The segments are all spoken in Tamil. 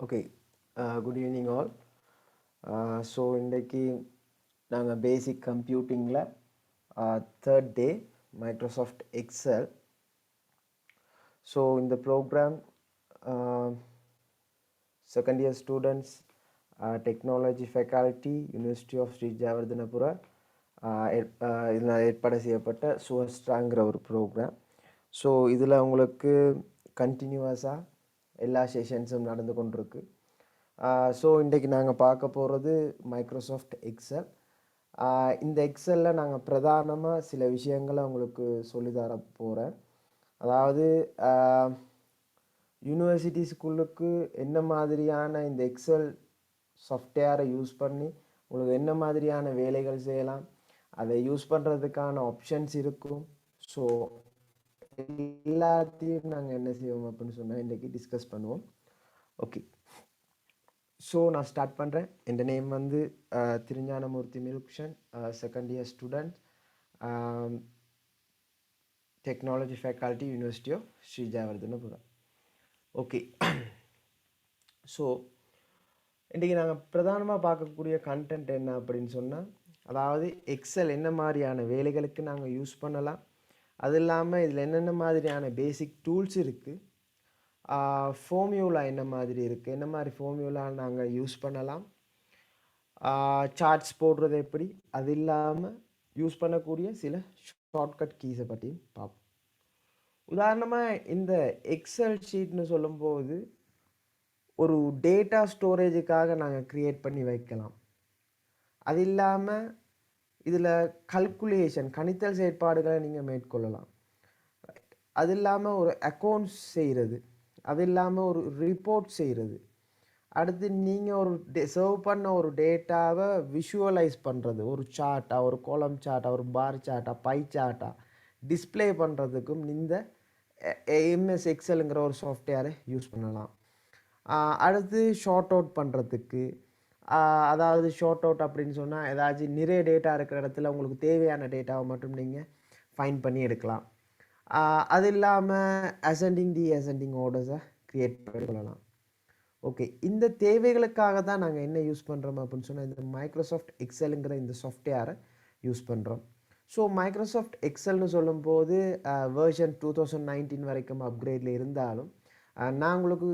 Okay, good evening all. So இன்றைக்கி நாங்கள் பேசிக் கம்ப்யூட்டிங்கில் third day Microsoft Excel. So இந்த programme second year students, technology faculty, university of Sri Jayewardenepura இதில் ஏற்பாடு செய்யப்பட்ட சுவஸ்ட்ராங்கிற ஒரு ப்ரோக்ராம். ஸோ இதில் உங்களுக்கு கண்டினியூவஸாக எல்லா செஷன்ஸும் நடந்து கொண்டிருக்கு. ஸோ இன்றைக்கி நாங்கள் பார்க்க போகிறது மைக்ரோசாஃப்ட் எக்ஸல். இந்த எக்ஸலில் நாங்கள் பிரதானமாக சில விஷயங்களை உங்களுக்கு சொல்லித்தர போகிறேன். அதாவது யூனிவர்சிட்டி ஸ்கூலுக்கு என்ன மாதிரியான இந்த எக்ஸல் சாஃப்ட்வேரை யூஸ் பண்ணி உங்களுக்கு என்ன மாதிரியான வேலைகள் செய்யலாம், அதை யூஸ் பண்ணுறதுக்கான ஆப்ஷன்ஸ் இருக்கும். ஸோ எல்லாத்தையும் நாங்கள் என்ன செய்வோம் அப்படின்னு சொன்னால் இன்றைக்கி டிஸ்கஸ் பண்ணுவோம். ஓகே, ஸோ நான் ஸ்டார்ட் பண்ணுறேன். என் நேம் வந்து Thirugnanamoorthy Milkshan, second year student, technology faculty, university of Sri Jayewardenepura. Okay, so இன்றைக்கி நாங்கள் பிரதானமாக பார்க்கக்கூடிய கண்டென்ட் என்ன அப்படின்னு சொன்னால், அதாவது எக்ஸல் என்ன மாதிரியான வேலைகளுக்கு நாங்கள் யூஸ் பண்ணலாம், அது இல்லாமல் இதில் என்னென்ன மாதிரியான பேசிக் டூல்ஸ் இருக்குது, ஃபார்மியூலா என்ன மாதிரி இருக்குது, என்ன மாதிரி ஃபார்மியூலா நாங்கள் யூஸ் பண்ணலாம், சார்ட்ஸ் போடுறது எப்படி, அது இல்லாமல் யூஸ் பண்ணக்கூடிய சில ஷார்ட்கட் கீஸை பற்றியும் பார்ப்போம். உதாரணமாக இந்த எக்ஸல் ஷீட்னு சொல்லும்போது ஒரு டேட்டா ஸ்டோரேஜுக்காக நாங்கள் க்ரியேட் பண்ணி வைக்கலாம். அது இல்லாமல் இதில் கல்குலேஷன் கணித்தல் செயற்பாடுகளை நீங்கள் மேற்கொள்ளலாம். அது இல்லாமல் ஒரு அக்கௌண்ட்ஸ் செய்கிறது, அது இல்லாமல் ஒரு ரிப்போர்ட் செய்கிறது, அடுத்து நீங்கள் ஒரு சர்வ் பண்ண ஒரு டேட்டாவை விஷுவலைஸ் பண்ணுறது, ஒரு சார்ட்டாக, ஒரு காலம் சார்ட்டாக, ஒரு பார் சார்ட்டாக, பை சார்ட்டாக டிஸ்பிளே பண்ணுறதுக்கும் இந்த எம்எஸ் எக்ஸலுங்கிற ஒரு சாஃப்ட்வேரை யூஸ் பண்ணலாம். அடுத்து ஷார்ட் அவுட் பண்ணுறதுக்கு, அதாவது ஷார்ட் அவுட் அப்படின்னு சொன்னால் ஏதாச்சும் நிறைய டேட்டா இருக்கிற இடத்துல உங்களுக்கு தேவையான டேட்டாவை மட்டும் நீங்கள் ஃபைண்ட் பண்ணி எடுக்கலாம். அது இல்லாமல் அசெண்டிங் டிஅசெண்டிங் ஆர்டர்ஸை க்ரியேட் பண்ணிக்கொள்ளலாம். ஓகே, இந்த தேவைகளுக்காக தான் நாங்கள் என்ன யூஸ் பண்ணுறோம் அப்படின்னு சொன்னால் இந்த மைக்ரோசாஃப்ட் எக்ஸலுங்கிற இந்த சாஃப்ட்வேரை யூஸ் பண்ணுறோம். ஸோ மைக்ரோசாஃப்ட் எக்ஸல்னு சொல்லும்போது வெர்ஷன் 2019 வரைக்கும் அப்கிரேடில் இருந்தாலும் நான் உங்களுக்கு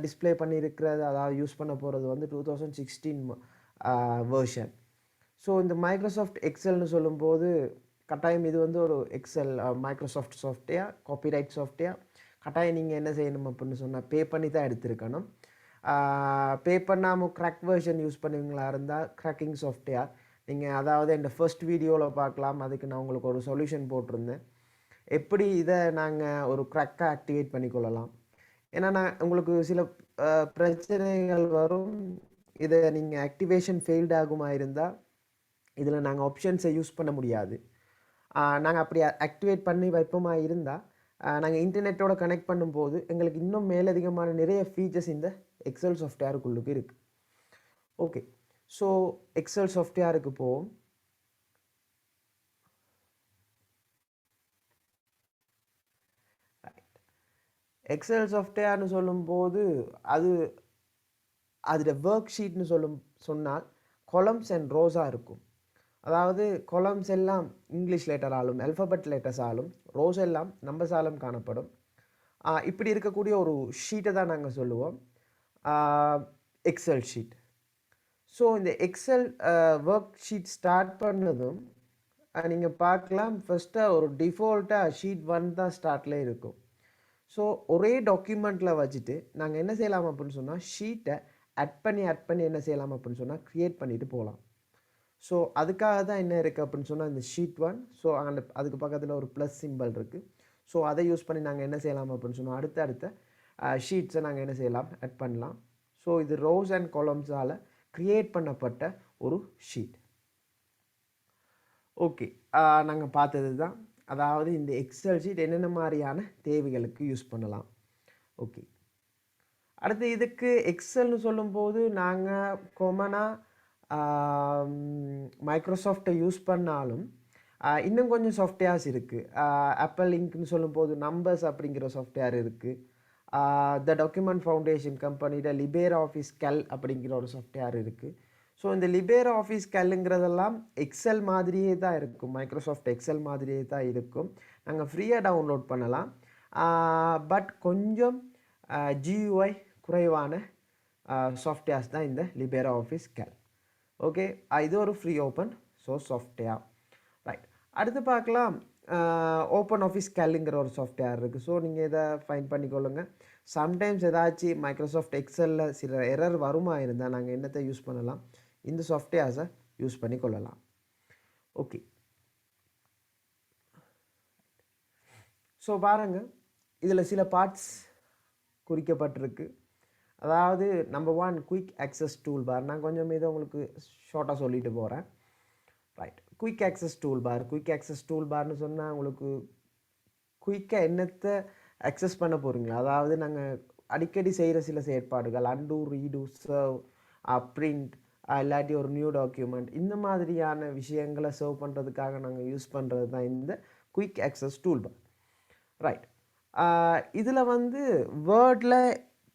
டிஸ்பிளே பண்ணியிருக்கிறது, அதாவது யூஸ் பண்ண போகிறது வந்து 2016 வெர்ஷன். ஸோ இந்த மைக்ரோசாஃப்ட் எக்ஸல்னு சொல்லும்போது கட்டாயம் இது வந்து ஒரு Excel Microsoft software, copyright software. கட்டாயம் நீங்கள் என்ன செய்யணும் அப்படின்னு சொன்னால் பே பண்ணி தான் எடுத்துருக்கணும். பே பண்ணாமல் க்ராக் வெர்ஷன் யூஸ் பண்ணுவீங்களா இருந்தால் க்ராக்கிங் சாஃப்ட்வேர் நீங்கள், அதாவது இந்த ஃபர்ஸ்ட் வீடியோவில் பார்க்கலாம். அதுக்கு நான் உங்களுக்கு ஒரு சொல்யூஷன் போட்டிருந்தேன், எப்படி இதை நாங்கள் ஒரு க்ராக்கை ஆக்டிவேட் பண்ணிக்கொள்ளலாம். ஏன்னா நான் உங்களுக்கு சில பிரச்சனைகள் வரும், இதை நீங்கள் ஆக்டிவேஷன் ஃபெயில்டு ஆகுமா இருந்தால் இதில் நாங்கள் ஆப்ஷன்ஸை யூஸ் பண்ண முடியாது. நாங்கள் அப்படி ஆக்டிவேட் பண்ணி வைப்போமா இருந்தால் நாங்கள் இன்டர்நெட்டோட கனெக்ட் பண்ணும்போது எங்களுக்கு இன்னும் மேலதிகமான நிறைய ஃபீச்சர்ஸ் இந்த எக்ஸல் சாஃப்ட்வேருக்குள்ளுக்கு இருக்குது. ஓகே, ஸோ எக்ஸல் சாஃப்ட்வேருக்கு போவோம். எக்ஸல் சாஃப்ட்வேர்னு சொல்லும்போது அதில் ஒர்க் ஷீட்னு சொன்னால் கொலம்ஸ் அண்ட் ரோஸாக இருக்கும். அதாவது கொலம்ஸ் எல்லாம் இங்கிலீஷ் லெட்டராலும் அல்ஃபபெட் லெட்டர்ஸாலும், ரோஸ் எல்லாம் நம்பர்ஸாலும் காணப்படும். இப்படி இருக்கக்கூடிய ஒரு ஷீட்டை தான் நாங்கள் சொல்லுவோம் எக்ஸல் ஷீட். ஸோ இந்த எக்ஸல் ஒர்க் ஷீட் ஸ்டார்ட் பண்ணதும் நீங்கள் பார்க்கலாம், ஃபஸ்ட்டாக ஒரு டிஃபால்ட்டாக ஷீட் 1 தான் ஸ்டார்ட்லேயே இருக்கும். ஸோ ஒரே டாக்குமெண்ட்டில் வச்சுட்டு நாங்கள் என்ன செய்யலாம் அப்படின்னு சொன்னால் ஷீட்டை ஆட் பண்ணி என்ன செய்யலாம் அப்படின்னு சொன்னால் க்ரியேட் பண்ணிவிட்டு போகலாம். ஸோ அதுக்காக தான் என்ன இருக்குது அப்படின்னு சொன்னால் இந்த ஷீட் 1. ஸோ அதுக்கு பக்கத்தில் ஒரு ப்ளஸ் சிம்பிள் இருக்குது. ஸோ அதை யூஸ் பண்ணி நாங்கள் என்ன செய்யலாம் அப்படின்னு சொன்னால் அடுத்த ஷீட்ஸை நாங்கள் என்ன செய்யலாம், ஆட் பண்ணலாம். ஸோ இது ரோஸ் அண்ட் காலம்ஸால் க்ரியேட் பண்ணப்பட்ட ஒரு ஷீட். ஓகே, நாங்கள் பார்த்தது தான், அதாவது இந்த எக்ஸல் ஷீட் என்னென்ன மாதிரியான தேவைகளுக்கு யூஸ் பண்ணலாம். ஓகே, அடுத்து இதுக்கு எக்ஸல்னு சொல்லும்போது நாங்கள் காமனாக மைக்ரோசாஃப்டை யூஸ் பண்ணாலும் இன்னும் கொஞ்சம் சாஃப்ட்வேர்ஸ் இருக்குது. ஆப்பிள் இங்க்னு சொல்லும்போது நம்பர்ஸ் அப்படிங்கிற சாஃப்ட்வேர் இருக்குது. த டாக்குமெண்ட் ஃபவுண்டேஷன் கம்பெனியோட லிபேர் ஆஃபீஸ் கெல் அப்படிங்கிற ஒரு சாஃப்ட்வேர் இருக்குது. ஸோ இந்த லிபேர் ஆஃபீஸ் கெல்லுங்கிறதெல்லாம் எக்ஸல் மாதிரியே தான் இருக்கும், மைக்ரோசாஃப்ட் எக்ஸல் மாதிரியே தான் இருக்கும். நாங்கள் ஃப்ரீயாக டவுன்லோட் பண்ணலாம். பட் கொஞ்சம் ஜியூஐ குறைவான சாஃப்ட்வேர்ஸ் தான் இந்த லிபேர் ஆஃபீஸ் கெல். ஓகே, இது ஒரு free open source software. Right, அடுத்து பார்க்கலாம். ஓப்பன் ஆஃபீஸ் கேலுங்கிற ஒரு சாஃப்ட்வேர் இருக்குது. ஸோ நீங்கள் இதை ஃபைன் பண்ணிக்கொள்ளுங்கள். சம்டைம்ஸ் ஏதாச்சும் மைக்ரோசாஃப்ட் எக்ஸலில் சில எரர் வருமா இருந்தால் நாங்கள் என்னத்தை யூஸ் பண்ணலாம், இந்த சாஃப்ட்வேர்ஸை யூஸ் பண்ணி கொள்ளலாம். ஓகே, ஸோ பாருங்கள், இதில் சில பார்ட்ஸ் குறிக்கப்பட்டிருக்கு. அதாவது number 1 quick access tool bar. நான் கொஞ்சம் இதை உங்களுக்கு ஷார்ட்டாக சொல்லிட்டு போகிறேன். Right, quick access tool bar. Quick access tool பார்னு சொன்னால் உங்களுக்கு குயிக்காக என்னத்தை அக்சஸ் பண்ண போகிறீங்களா, அதாவது நாங்கள் அடிக்கடி செய்கிற சில செயற்பாடுகள் அன்டூ, ரீடு, சர்வ், பிரிண்ட், இல்லாட்டி ஒரு நியூ டாக்குமெண்ட், இந்த மாதிரியான விஷயங்களை சர்வ் பண்ணுறதுக்காக நாங்கள் யூஸ் பண்ணுறது தான் இந்த quick access tool bar. Right, இதில் வந்து வேர்டில்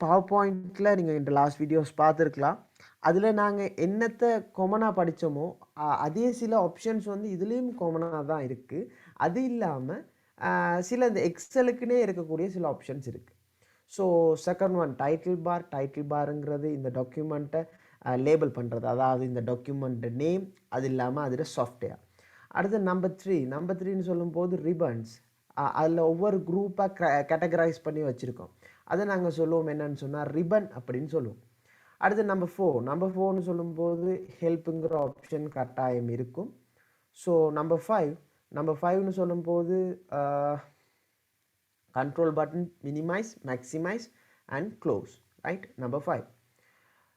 பவர் பாயிண்டில் நீங்கள் இந்த லாஸ்ட் வீடியோஸ் பார்த்துருக்கலாம். அதில் நாங்கள் என்னத்தை காமனாக படித்தோமோ அதே சில ஆப்ஷன்ஸ் வந்து இதுலேயும் காமனாக தான் இருக்குது. அது இல்லாமல் சில இந்த எக்ஸலுக்குன்னே இருக்கக்கூடிய சில ஆப்ஷன்ஸ் இருக்குது. So second one title bar. Title பாருங்கிறது இந்த டாக்குமெண்ட்டை லேபிள் பண்ணுறது, அதாவது இந்த டாக்குமெண்ட்டு நேம், அது இல்லாமல் அதில் சாஃப்ட்வேர். அடுத்து நம்பர் 3. நம்பர் 3ன்னு சொல்லும்போது ரிபன்ஸ். அதில் ஒவ்வொரு குரூப்பாக கேட்டகரைஸ் பண்ணி வச்சுருக்கோம். அதை நாங்கள் சொல்லுவோம் என்னன்னு சொன்னால் ரிபன் அப்படின்னு சொல்லுவோம். அடுத்து நம்பர் 4. நம்பர் 4ன்னு சொல்லும்போது ஹெல்ப்புங்கிற ஆப்ஷன் கட்டாயம் இருக்கும். So number 5. நம்பர் 5ன்னு சொல்லும்போது control button, minimize, maximize and close. Right, number 5.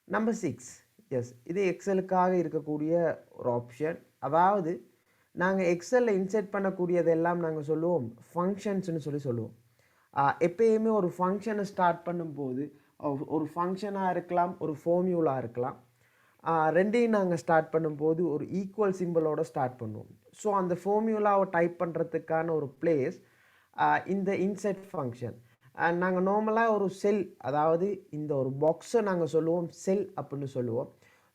Number 6. Yes, இது எக்ஸலுக்காக இருக்கக்கூடிய ஒரு ஆப்ஷன். அதாவது நாங்கள் எக்ஸலில் இன்செர்ட் பண்ணக்கூடியதெல்லாம் நாங்கள் சொல்லுவோம் ஃபங்க்ஷன்ஸ்னு சொல்லுவோம். எப்பயுமே ஒரு ஃபங்க்ஷனை ஸ்டார்ட் பண்ணும்போது ஒரு ஃபங்க்ஷனாக இருக்கலாம், ஒரு ஃபார்மியூலா இருக்கலாம், ரெண்டையும் நாங்கள் ஸ்டார்ட் பண்ணும்போது ஒரு ஈக்குவல் சிம்பிளோட ஸ்டார்ட் பண்ணுவோம். ஸோ அந்த ஃபார்மியூலாவை டைப் பண்ணுறதுக்கான ஒரு பிளேஸ் இந்த இன்செர்ட் ஃபங்க்ஷன். நாங்கள் நார்மலாக ஒரு செல், அதாவது இந்த ஒரு பாக்ஸை நாங்கள் சொல்லுவோம் செல் அப்படின்னு சொல்லுவோம்.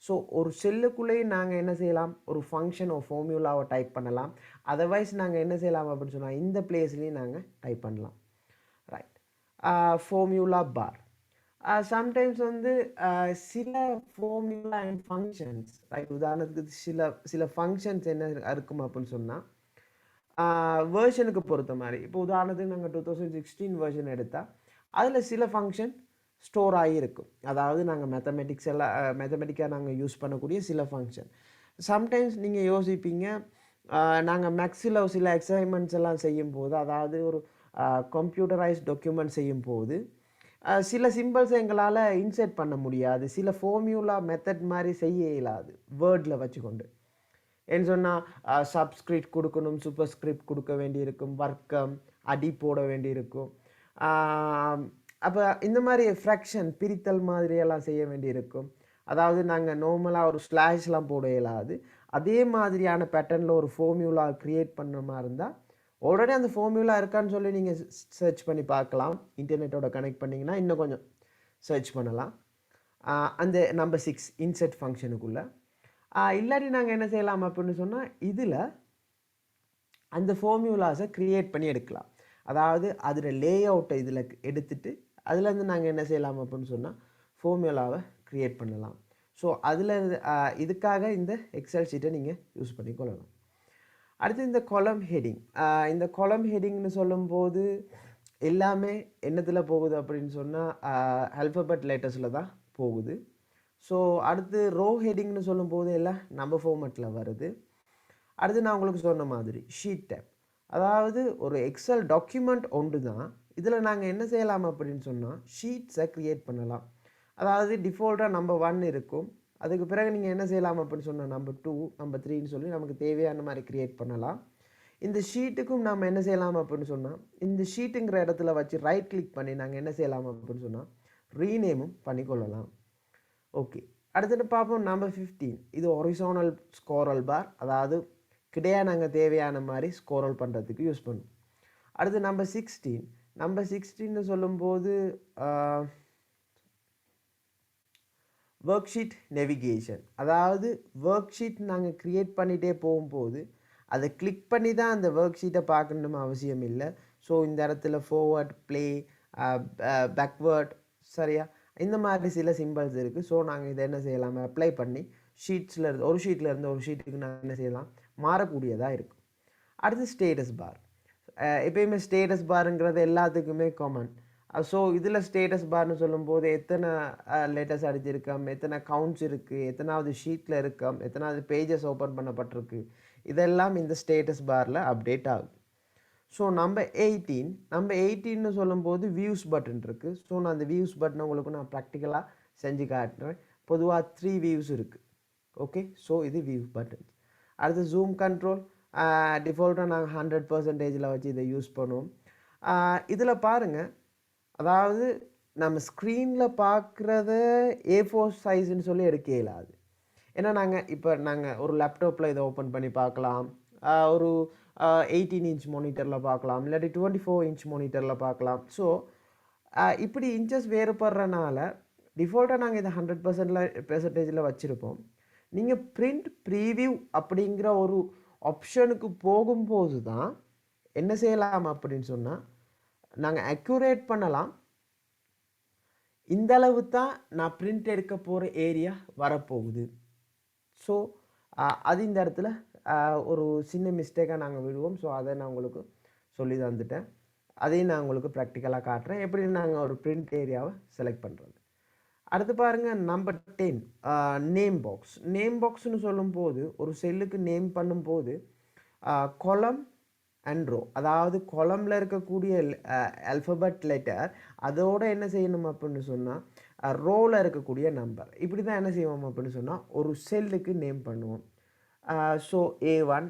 ஸோ ஒரு செல்லுக்குள்ளேயே நாங்கள் என்ன செய்யலாம், ஒரு ஃபங்க்ஷன் ஒரு ஃபார்மியூலாவை டைப் பண்ணலாம். அதர்வைஸ் நாங்கள் என்ன செய்யலாம் அப்படின்னு சொன்னால் இந்த பிளேஸ்லேயும் நாங்கள் டைப் பண்ணலாம். ரைட், ஃபார்மியூலா பார். சம்டைம்ஸ் வந்து சில ஃபார்முலா அண்ட் ஃபங்க்ஷன்ஸ், ரைட், உதாரணத்துக்கு சில ஃபங்க்ஷன்ஸ் என்ன இருக்கும் அப்படின்னு சொன்னால் வேர்ஷனுக்கு பொறுத்த மாதிரி. இப்போ உதாரணத்துக்கு நாங்கள் 2016 வேர்ஷன் எடுத்தால் அதில் சில ஃபங்க்ஷன் ஸ்டோர் ஆகியிருக்கும். அதாவது நாங்கள் மேத்தமெட்டிக்காக நாங்கள் யூஸ் பண்ணக்கூடிய சில ஃபங்க்ஷன். சம்டைம்ஸ் நீங்கள் யோசிப்பீங்க, நாங்கள் மேக்ஸில் சில எக்ஸைன்மெண்ட்ஸ் எல்லாம் செய்யும்போது, அதாவது ஒரு கம்ப்யூட்டரைஸ் டாக்குமெண்ட் செய்யும்போது சில சிம்பிள்ஸ் எங்களால் இன்செர்ட் பண்ண முடியாது, சில ஃபார்மியூலா மெத்தட் மாதிரி செய்ய இயலாது வேர்டில் வச்சுக்கொண்டு. ஏன்னு சொன்னால் சப்ஸ்கிரிப்ட் கொடுக்கணும், சூப்பர் ஸ்கிரிப்ட் கொடுக்க வேண்டியிருக்கும், வர்க்கம் அடி போட வேண்டியிருக்கும். அப்போ இந்த மாதிரி ஃப்ராக்ஷன் பிரித்தல் மாதிரியெல்லாம் செய்ய வேண்டியிருக்கும். அதாவது நாங்கள் நார்மலாக ஒரு ஸ்லாஷ்லாம் போட இயலாது. அதே மாதிரியான பேட்டர்னில் ஒரு ஃபார்மியூலா க்ரியேட் பண்ணுற மாதிரி இருந்தால் ஆல்ரெடி அந்த ஃபார்முலா இருக்கான்னு சொல்லி நீங்கள் சர்ச் பண்ணி பார்க்கலாம். இன்டர்நெட்டோட கனெக்ட் பண்ணிங்கன்னா இன்னும் கொஞ்சம் சர்ச் பண்ணலாம். அந்த நம்பர் 6 இன்செர்ட் ஃபங்க்ஷனுக்குள்ளே இல்லாட்டி நாங்கள் என்ன செய்யலாம் அப்படின்னு சொன்னால் இதில் அந்த ஃபார்முலாஸை க்ரியேட் பண்ணி எடுக்கலாம். அதாவது அதில் லே அவுட்டை இதில் எடுத்துட்டு அதுலேருந்து நாங்கள் என்ன செய்யலாம் அப்படின்னு சொன்னால் ஃபார்முலாவை க்ரியேட் பண்ணலாம். ஸோ அதில் இதுக்காக இந்த எக்ஸல் ஷீட்டை நீங்கள் யூஸ் பண்ணிக்கொள்ளலாம். அடுத்து இந்த காலம் ஹெட்டிங். இந்த காலம் ஹெட்டிங்னு சொல்லும்போது எல்லாமே என்னத்தில் போகுது அப்படின்னு சொன்னால் ஆல்ஃபபெட் லெட்டர்ஸில் தான் போகுது. ஸோ அடுத்து ரோ ஹெட்டிங்னு சொல்லும்போது எல்லாம் நம்பர் ஃபார்மேட்டில் வருது. அடுத்து நான் உங்களுக்கு சொன்ன மாதிரி ஷீட் டேப், அதாவது ஒரு எக்ஸல் டாக்குமெண்ட் ஒன்று தான். இதில் நாங்கள் என்ன செய்யலாம் அப்படின்னு சொன்னால் ஷீட்ஸை க்ரியேட் பண்ணலாம். அதாவது டிஃபால்ட்டாக நம்பர் 1 இருக்கும், அதுக்கு பிறகு நீங்கள் என்ன செய்யலாம் அப்படின்னு சொன்னால் நம்பர் 2, நம்பர் 3ன்னு சொல்லி நமக்கு தேவையான மாதிரி க்ரியேட் பண்ணலாம். இந்த ஷீட்டுக்கும் நம்ம என்ன செய்யலாம் அப்படின்னு சொன்னால் இந்த ஷீட்டுங்கிற இடத்துல வச்சு ரைட் கிளிக் பண்ணி நாங்கள் என்ன செய்யலாம் அப்படின்னு சொன்னால் ரீநேமும் பண்ணிக்கொள்ளலாம். ஓகே, அடுத்துட்டு பார்ப்போம் நம்பர் 15. இது ஹொரிசானல் ஸ்க்ரோல் பார், அதாவது கிடையா நாங்கள் தேவையான மாதிரி ஸ்க்ரோல் பண்ணுறதுக்கு யூஸ் பண்ணுவோம். அடுத்து நம்பர் 16. நம்பர் 16 சொல்லும்போது ஒர்க் ஷீட் நெவிகேஷன். அதாவது ஒர்க் ஷீட் நாங்கள் க்ரியேட் பண்ணிகிட்டே போகும்போது அதை கிளிக் பண்ணி தான் அந்த ஒர்க் ஷீட்டை பார்க்கணுன்னு அவசியம் இல்லை. ஸோ இந்த இடத்துல ஃபார்வர்ட், ப்ளே, பேக்வேர்ட், சரியா, இந்த மாதிரி சில சிம்பிள்ஸ் இருக்குது. ஸோ நாங்கள் இதை என்ன செய்யலாம், அப்ளை பண்ணி ஷீட்ஸில் இருந்து ஒரு ஷீட்டில் இருந்து ஒரு ஷீட்டுக்கு நாங்கள் என்ன செய்யலாம், மாறக்கூடியதாக இருக்கும். அடுத்து ஸ்டேட்டஸ் பார். எப்பயுமே ஸ்டேட்டஸ் பாருங்கிறது எல்லாத்துக்குமே காமன். ஸோ இதில் ஸ்டேட்டஸ் பார்னு சொல்லும்போது எத்தனை லெட்டர்ஸ் அடிச்சிருக்கோம், எத்தனை கவுண்ட்ஸ் இருக்குது, எத்தனாவது ஷீட்டில் இருக்கோம், எத்தனாவது பேஜஸ் ஓப்பன் பண்ணப்பட்டிருக்கு, இதெல்லாம் இந்த ஸ்டேட்டஸ் பாரில் அப்டேட் ஆகும். ஸோ நம்பர் 18 சொல்லும்போது வியூஸ் பட்டன் இருக்குது. ஸோ நான் அந்த வியூஸ் பட்டனை உங்களுக்கு நான் ப்ராக்டிக்கலாக செஞ்சு காட்டுறேன். பொதுவாக 3 வியூஸ் இருக்குது. ஓகே, ஸோ இது வியூஸ் பட்டன். அடுத்து ஜூம் கண்ட்ரோல். டிஃபால்ட்டாக நாங்கள் 100% வச்சு இதை யூஸ் பண்ணுவோம். இதில் பாருங்கள், அதாவது நம்ம ஸ்க்ரீனில் பார்க்குறத A4 சைஸுன்னு சொல்லி எடுக்க இயலாது. ஏன்னா நாங்கள் ஒரு லேப்டாப்பில் இதை ஓப்பன் பண்ணி பார்க்கலாம், ஒரு 18 இன்ச் மானிட்டரில் பார்க்கலாம், இல்லாட்டி 24 இன்ச் மானிட்டரில் பார்க்கலாம். ஸோ இப்படி இன்ச்சஸ் வேறுபடுறனால டிஃபால்ட்டாக நாங்கள் இதை 100% வச்சுருப்போம். நீங்கள் பிரிண்ட் ப்ரீவியூ அப்படிங்கிற ஒரு ஆப்ஷனுக்கு போகும்போது தான் என்ன செய்யலாம் அப்படின்னு சொன்னால், நாங்கள் அக்யூரேட் பண்ணலாம், இந்த அளவு தான் நான் பிரிண்ட் எடுக்க போகிற ஏரியா வரப்போகுது. ஸோ அது இந்த இடத்துல ஒரு சின்ன மிஸ்டேக்காக நாங்கள் விடுவோம். ஸோ அதை நான் உங்களுக்கு சொல்லி தந்துட்டேன். அதையும் நான் உங்களுக்கு ப்ராக்டிக்கலாக காட்டுறேன், எப்படி நாங்கள் ஒரு பிரிண்ட் ஏரியாவை செலக்ட் பண்ணுறது. அடுத்து பாருங்கள், நம்பர் 10 நேம் பாக்ஸ். நேம் பாக்ஸ்னு சொல்லும்போது ஒரு செல்லுக்கு நேம் பண்ணும்போது கொலம் அண்ட் ரோ, அதாவது கொலமில் இருக்கக்கூடிய ஆல்ஃபபெட் லெட்டர் அதோடு என்ன செய்யணும் அப்படின்னு சொன்னால் ரோவில் இருக்கக்கூடிய நம்பர், இப்படி தான் என்ன செய்வோம் அப்படின்னு சொன்னால் ஒரு செல்லுக்கு நேம் பண்ணுவோம். So A1,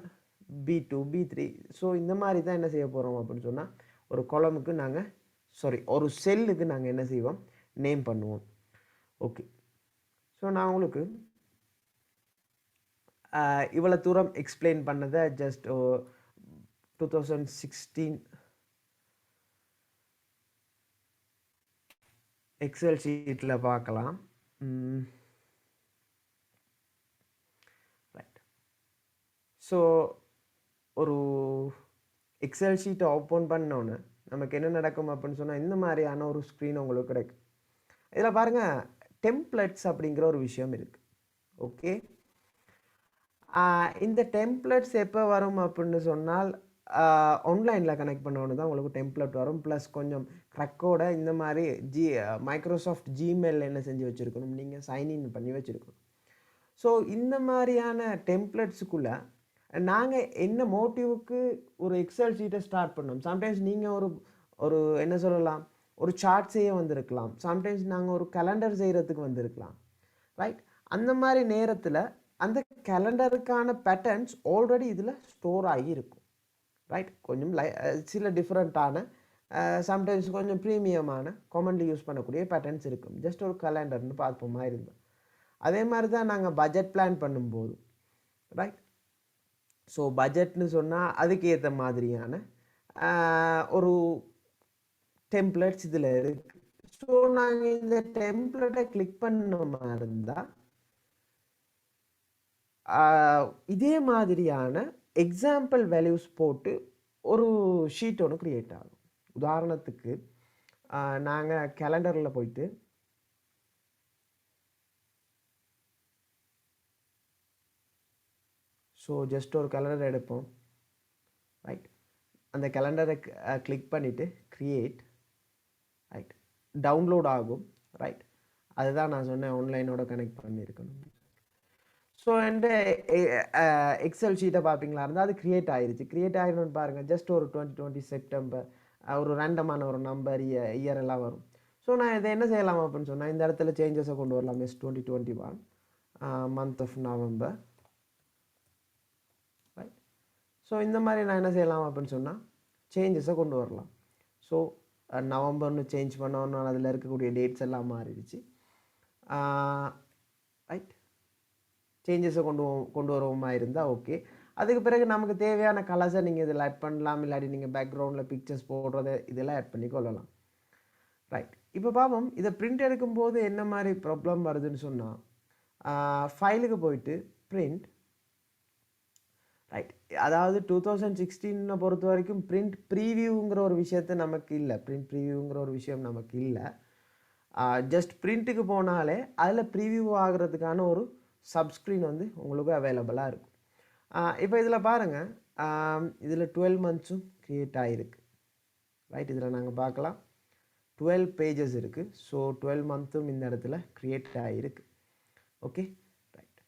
B2, B3, so இந்த மாதிரி தான் என்ன செய்ய போகிறோம் அப்படின்னு சொன்னால் ஒரு கொலமுக்கு ஒரு செல்லுக்கு நாங்கள் என்ன செய்வோம், நேம் பண்ணுவோம். ஓகே, ஸோ நான் உங்களுக்கு இவ்வளோ தூரம் எக்ஸ்பிளைன் பண்ணதை ஜஸ்ட் 2016 எக்ஸல் ஷீட்டில் பார்க்கலாம். ரைட், ஸோ ஒரு எக்ஸல் ஷீட்டை ஓப்பன் பண்ணோன்னு நமக்கு என்ன நடக்கும் அப்படின்னு சொன்னால் இந்த மாதிரியான ஒரு ஸ்க்ரீன் உங்களுக்கு கிடைக்கும். இதில் பாருங்கள், டெம்ப்ளேட்ஸ் அப்படிங்கிற ஒரு விஷயம் இருக்குது. ஓகே, இந்த டெம்ப்ளேட்ஸ் எப்போ வரும் அப்படின்னு சொன்னால் ஆன்லைனில் கனெக்ட் பண்ணோன்னு தான் உங்களுக்கு டெம்ப்ளேட் வரும். ப்ளஸ் கொஞ்சம் க்ரக்கோட இந்த மாதிரி மைக்ரோசாஃப்ட் ஜிமெயில் என்ன செஞ்சு வச்சுருக்கணும், நீங்கள் சைன்இன் பண்ணி வச்சுருக்கணும். ஸோ இந்த மாதிரியான டெம்ப்ளேட்ஸுக்குள்ளே நாங்கள் என்ன மோட்டிவுக்கு ஒரு எக்ஸல் ஷீட்டை ஸ்டார்ட் பண்ணோம். சம்டைம்ஸ் நீங்கள் ஒரு என்ன சொல்லலாம், ஒரு சார்ட் செய்ய வந்திருக்கலாம், சம்டைம்ஸ் நாங்கள் ஒரு கேலண்டர் செய்கிறதுக்கு வந்திருக்கலாம். ரைட், அந்த மாதிரி நேரத்தில் அந்த கேலண்டருக்கான பேட்டர்ன்ஸ் ஆல்ரெடி இதில் ஸ்டோர் ஆகி இருக்கும். ரைட், கொஞ்சம் சில டிஃப்ரெண்ட்டான சம்டைம்ஸ் கொஞ்சம் ப்ரீமியமான காமன்லி யூஸ் பண்ணக்கூடிய பேட்டர்ன்ஸ் இருக்கும். ஜஸ்ட் ஒரு கேலண்டர்னு பார்ப்போமா இருந்தோம். அதே மாதிரி தான் நாங்கள் பட்ஜெட் பிளான் பண்ணும்போது, ரைட், ஸோ பட்ஜெட்னு சொன்னால் அதுக்கு ஏற்ற மாதிரியான ஒரு டெம்ப்ளேட்ஸ் இதில் இருக்குது. ஸோ நாங்கள் இந்த டெம்ப்ளேட்டை கிளிக் பண்ண மாதிரி இருந்தால் இதே மாதிரியான எக்ஸாம்பிள் வேல்யூஸ் போட்டு ஒரு ஷீட் ஒன்று க்ரியேட் ஆகும். உதாரணத்துக்கு நாங்கள் கேலண்டரில் போயிட்டு ஸோ ஜஸ்ட் ஒரு கேலண்டர் எடுப்போம். ரைட், அந்த கேலண்டரை கிளிக் பண்ணிவிட்டு க்ரியேட். ரைட், டவுன்லோட் ஆகும். ரைட், அதுதான் நான் சொன்னேன், ஆன்லைனோட கனெக்ட் பண்ணியிருக்கணும். ஸோ என்கிட்ட எக்ஸல் ஷீட்டை பார்ப்பீங்களா இருந்தால் அது க்ரியேட் ஆகிருச்சு. க்ரியேட் ஆகிருன்னு பாருங்கள், ஜஸ்ட் ஒரு 2020 செப்டம்பர், ஒரு ரேண்டமான ஒரு நம்பர், இயர் எல்லாம் வரும். ஸோ நான் இதை என்ன செய்யலாம் அப்படின்னு சொன்னால் இந்த இடத்துல சேஞ்சஸை கொண்டு வரலாம். Yes 2021 month of November. Right, so இந்த மாதிரி நான் என்ன செய்யலாம் அப்படின்னு சொன்னால் சேஞ்சஸை கொண்டு வரலாம். ஸோ நவம்பர்னு சேஞ்ச் பண்ணோன்னு அதில் இருக்கக்கூடிய டேட்ஸ் எல்லாம் மாறிடுச்சு. ரைட், சேஞ்சஸை கொண்டு வருவோமா இருந்தால் ஓகே. அதுக்கு பிறகு நமக்கு தேவையான கலர்ஸை நீங்கள் இதில் ஆட் பண்ணலாம், இல்லாட்டி நீங்கள் பேக்ரவுண்டில் பிக்சர்ஸ் போடுறது இதெல்லாம் ஆட் பண்ணி கொள்ளலாம். ரைட், இப்போ பார்ப்போம் இதை பிரிண்ட் எடுக்கும்போது என்ன மாதிரி ப்ராப்ளம் வருதுன்னு சொன்னால், ஃபைலுக்கு போயிட்டு பிரிண்ட். ரைட், அதாவது 2016 பொறுத்த வரைக்கும் பிரிண்ட் ப்ரீவியூங்கிற ஒரு விஷயத்தை நமக்கு இல்லை, பிரிண்ட் ப்ரீவியூங்கிற ஒரு விஷயம் நமக்கு இல்லை. ஜஸ்ட் பிரிண்ட்டுக்கு போனாலே அதில் ப்ரீவியூ ஆகிறதுக்கான ஒரு சப்ஸ்க்ரீன் வந்து உங்களுக்கு அவைலபிளாக இருக்கும். இப்போ இதில் பாருங்கள், இதில் 12 மந்த்ஸும் க்ரியேட் ஆகிருக்கு. ரைட், இதில் நாங்கள் பார்க்கலாம் 12 பேஜஸ் இருக்குது. ஸோ 12 மந்த்தும் இந்த இடத்துல க்ரியேட் ஆகிருக்கு. Okay, right.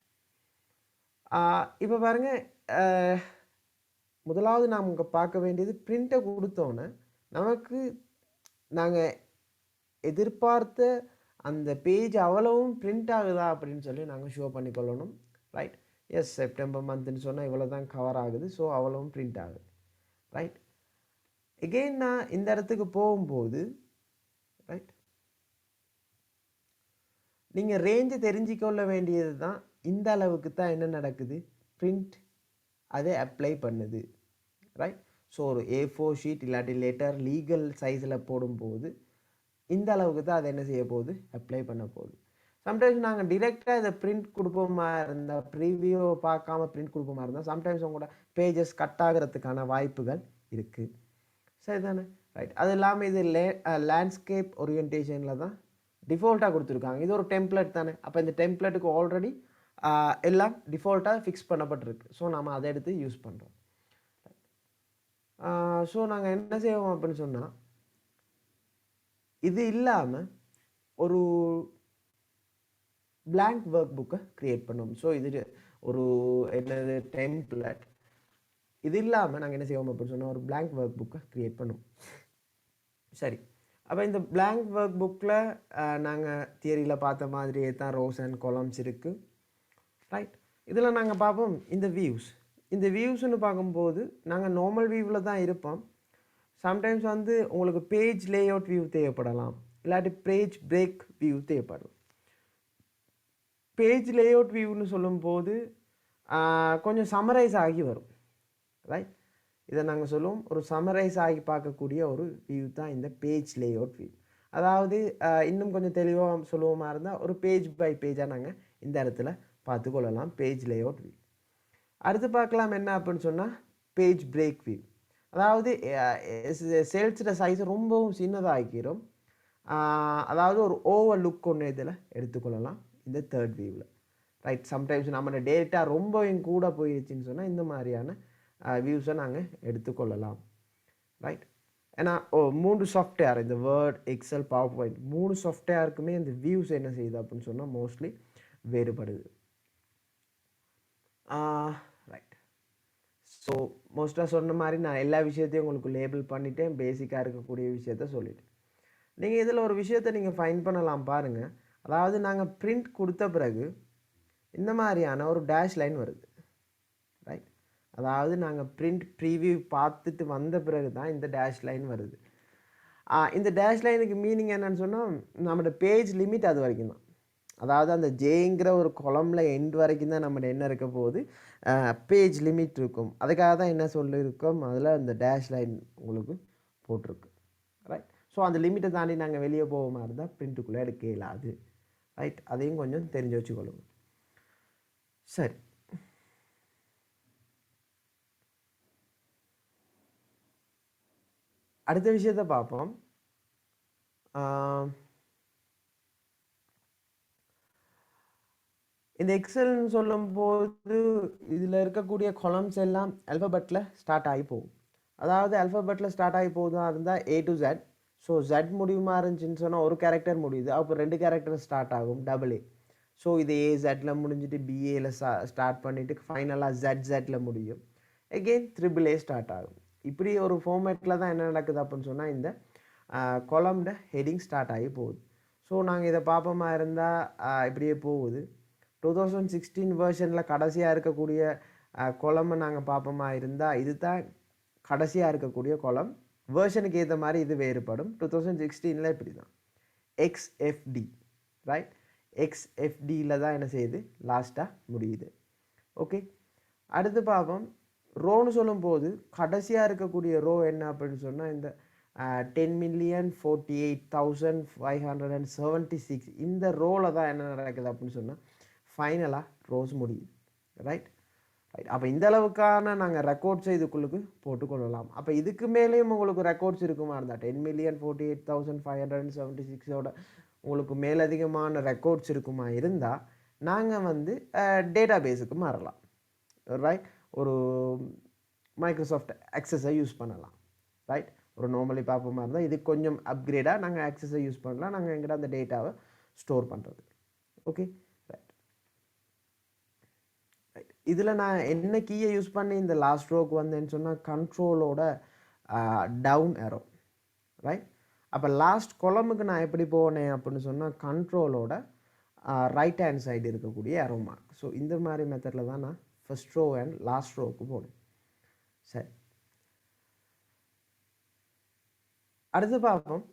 இப்போ பாருங்கள், முதலாவது நாம் இங்கே பார்க்க வேண்டியது பிரிண்ட்டை கொடுத்தோன்னே நமக்கு நாங்கள் எதிர்பார்த்த அந்த பேஜ் அவ்வளவும் பிரிண்ட் ஆகுதா அப்படின்னு சொல்லி நாங்கள் ஷோ பண்ணிக்கொள்ளணும். ரைட், எஸ் செப்டம்பர் மந்த்னு சொன்னால் இவ்வளோ தான் கவர் ஆகுது, ஸோ அவ்வளவும் பிரிண்ட் ஆகுது. ரைட், எகெயின் நான் இந்த இடத்துக்கு போகும்போது, ரைட், நீங்கள் ரேஞ்சு தெரிஞ்சிக்கொள்ள வேண்டியது தான் இந்த அளவுக்கு தான் என்ன நடக்குது, பிரிண்ட் அதை அப்ளை பண்ணுது. ரைட், ஸோ ஒரு A4 ஷீட் இல்லாட்டி லெட்டர் லீகல் சைஸில் போடும்போது இந்த அளவுக்கு தான் அதை என்ன செய்ய போகுது, அப்ளை பண்ண போகுது. சம்டைம்ஸ் நாங்கள் டிரெக்டாக இதை பிரிண்ட் கொடுப்போமா இருந்தால், ப்ரீவியூ பார்க்காம பிரிண்ட் கொடுப்போமா இருந்தால் சம்டைம்ஸ் உங்களோட பேஜஸ் கட் ஆகிறதுக்கான வாய்ப்புகள் இருக்குது. சரி தானே? ரைட், அது இல்லாமல் இது லேண்ட்ஸ்கேப் ஓரியன்டேஷனில் தான் டிஃபால்ட்டாக கொடுத்துருக்காங்க. இது ஒரு டெம்ப்ளேட் தானே, அப்போ இந்த டெம்ப்ளேட்டுக்கு ஆல்ரெடி எல்லாம் டிஃபால்ட்டாக ஃபிக்ஸ் பண்ணப்பட்டிருக்கு. ஸோ நம்ம அதை எடுத்து யூஸ் பண்ணுறோம். ஸோ நாங்கள் என்ன செய்வோம் அப்படின்னு சொன்னால், இது இல்லாமல் ஒரு blank ஒர்க் புக்கை க்ரியேட் பண்ணுவோம். ஸோ இது ஒரு என்னது டெம்ப்ளேட். இது இல்லாமல் நாங்கள் என்ன செய்வோம் அப்படின்னு சொன்னால் ஒரு blank ஒர்க் புக்கை க்ரியேட் பண்ணுவோம். சரி, அப்போ இந்த blank ஒர்க் புக்கில் நாங்கள் தியரியில் பார்த்த மாதிரியே தான் ரோஸ் அண்ட் காலம்ஸ் இருக்குது. ரைட், இதில் நாங்கள் பார்ப்போம் இந்த வியூஸ். இந்த வியூஸ்ன்னு பார்க்கும்போது நாங்கள் நார்மல் வியூவில் தான் இருப்போம். சம்டைம்ஸ் வந்து உங்களுக்கு பேஜ் லேஅவுட் வியூ தேவைப்படலாம், இல்லாட்டி பேஜ் பிரேக் வியூ தேவைப்படும். பேஜ் லேஅவுட் வியூன்னு சொல்லும்போது கொஞ்சம் சம்மரைஸ் ஆகி வரும். ரைட், இதை நாங்கள் சொல்லுவோம் ஒரு சம்மரைஸ் ஆகி பார்க்கக்கூடிய ஒரு வியூ தான் இந்த பேஜ் லேஅவுட் வியூ. அதாவது இன்னும் கொஞ்சம் தெளிவாக சொல்லுவோமா இருந்தால் ஒரு பேஜ் பை பேஜாக நாங்கள் இந்த இடத்துல பார்த்துக்கொள்ளலாம் பேஜ் லேஅவுட் வியூ. அடுத்து பார்க்கலாம் என்ன அப்படின்னு சொன்னால் பேஜ் பிரேக் வியூ. அதாவது சேல்ஸோட சைஸை ரொம்பவும் சின்னதாகிக்கிறோம். அதாவது ஒரு ஓவர் லுக் ஒன்று இதில் எடுத்துக்கொள்ளலாம் இந்த தேர்ட் வியூவில். ரைட், சம்டைம்ஸ் நம்மளோட டேட்டா ரொம்பவும் கூட போயிடுச்சுன்னு சொன்னால் இந்த மாதிரியான வியூஸை நாங்கள் எடுத்துக்கொள்ளலாம். ரைட், ஏன்னா 3 சாஃப்ட்வேர், இந்த வேர்ட், எக்ஸல், பவர் பாயிண்ட் 3 சாஃப்ட்வேருக்குமே இந்த வியூஸ் என்ன செய்யுது அப்படின்னு சொன்னால் மோஸ்ட்லி வேறுபடுது. ரைட், ஸோ மோஸ்ட்டாக சொன்ன மாதிரி நான் எல்லா விஷயத்தையும் உங்களுக்கு லேபிள் பண்ணிவிட்டேன், பேசிக்காக இருக்கக்கூடிய விஷயத்த சொல்லிவிட்டேன். நீங்கள் இதில் ஒரு விஷயத்தை நீங்கள் ஃபைன் பண்ணலாம் பாருங்கள். அதாவது நாங்கள் பிரிண்ட் கொடுத்த பிறகு இந்த மாதிரியான ஒரு டேஷ் லைன் வருது. ரைட், அதாவது நாங்கள் பிரிண்ட் ப்ரீவியூ பார்த்துட்டு வந்த பிறகு தான் இந்த டேஷ் லைன் வருது. இந்த டேஷ் லைனுக்கு மீனிங் என்னன்னு சொன்னால் நம்மளோட பேஜ் லிமிட் அது வரைக்கும் தான். அதாவது அந்த ஜேங்கிற ஒரு கொலமில் எண்ட் வரைக்கும் தான் நம்மளோட என்ன இருக்க போகுது, பேஜ் லிமிட் இருக்கும். அதுக்காக தான் என்ன சொல்லியிருக்கோம், அதில் அந்த டேஷ் லைன் உங்களுக்கு போட்டிருக்கு. ரைட், ஸோ அந்த லிமிட்டை தாண்டி நாங்கள் வெளியே போகாமல் இருந்தால் பிரிண்ட்டுக்குள்ளே எடுக்க இயலாது. ரைட், அதையும் கொஞ்சம் தெரிஞ்சு வச்சுக்கொள்ளுங்க. சரி, அடுத்த விஷயத்தை பார்ப்போம். இந்த எக்ஸல்னு சொல்லும்போது இதில் இருக்கக்கூடிய கொலம்ஸ் எல்லாம் அல்ஃபபெட்டில் ஸ்டார்ட் ஆகி போகும். அதாவது அல்ஃபபெட்டில் ஸ்டார்ட் ஆகி போகுதா இருந்தால் A to Z. So Z முடியுமா இருந்துச்சுன்னு சொன்னால் ஒரு கேரக்டர் முடியுது, அப்போ 2 கேரக்டர் ஸ்டார்ட் ஆகும், AA. ஸோ இது AZல முடிஞ்சிட்டு BAல ஸ்டார்ட் பண்ணிவிட்டு ஃபைனலாக ZZல முடியும், எகெயின் AAA ஸ்டார்ட் ஆகும். இப்படி ஒரு ஃபார்மேட்டில் தான் என்ன நடக்குது அப்படின்னு சொன்னால் இந்த கொலம்ட ஹெட்டிங் ஸ்டார்ட் ஆகி போகுது. ஸோ நாங்கள் இதை பார்ப்போமா இருந்தால் இப்படியே போகுது. 2016 வெர்ஷனில் கடைசியாக இருக்கக்கூடிய கொலமை நாங்கள் பார்ப்போமா இருந்தால் இது தான் கடைசியாக இருக்கக்கூடிய கொலம். வேர்ஷனுக்கு ஏற்ற மாதிரி இது வேறுபடும். 2016 இப்படி தான் XFD. ரைட், XFDயில் தான் என்ன செய்யுது லாஸ்ட்டாக முடியுது. ஓகே, அடுத்து பார்ப்போம் ரோன்னு சொல்லும்போது கடைசியாக இருக்கக்கூடிய ரோ என்ன அப்படின்னு சொன்னால் இந்த 10,48,576 இந்த ரோவில் தான் என்ன நடக்குது அப்படின்னு சொன்னால் ஃபைனலாக ரோஸ் முடியுது. ரைட் ரைட் அப்போ இந்த அளவுக்கான நாங்கள் ரெக்கார்ட்ஸை இதுக்குள்ளுக்கு போட்டுக்கொள்ளலாம். அப்போ இதுக்கு மேலேயும் உங்களுக்கு ரெக்கார்ட்ஸ் இருக்குமா இருந்தால் 10,48,576ஓட உங்களுக்கு மேலதிகமான ரெக்கார்ட்ஸ் இருக்குமா இருந்தால் நாங்கள் வந்து டேட்டா பேஸுக்கு மாறலாம். ரைட் ஒரு மைக்ரோசாஃப்ட் ஆக்சஸை யூஸ் பண்ணலாம். ரைட் ஒரு நார்மலி பார்ப்போமா இருந்தால் இது கொஞ்சம் அப்கிரேடாக நாங்கள் ஆக்சஸை யூஸ் பண்ணலாம் நாங்கள் எங்கிட்ட அந்த டேட்டாவை ஸ்டோர் பண்ணுறது. ஓகே ரைட் ரைட் இதில் நான் என்ன கீயை யூஸ் பண்ணி இந்த லாஸ்ட் ரோக்கு வந்தேன்னு சொன்னால் கண்ட்ரோலோட டவுன் ஏரோ. ரைட் அப்போ லாஸ்ட் கொலமுக்கு நான் எப்படி போனேன் அப்படின்னு சொன்னால் கண்ட்ரோலோட ரைட் ஹேண்ட் சைடு இருக்கக்கூடிய ஏரோ மார்க். ஸோ இந்த மாதிரி மெத்தடில் தான் நான் ஃபர்ஸ்ட் ரோ அண்ட் லாஸ்ட் ரோவுக்கு போகணும். சரி அடுத்து பார்ப்போம்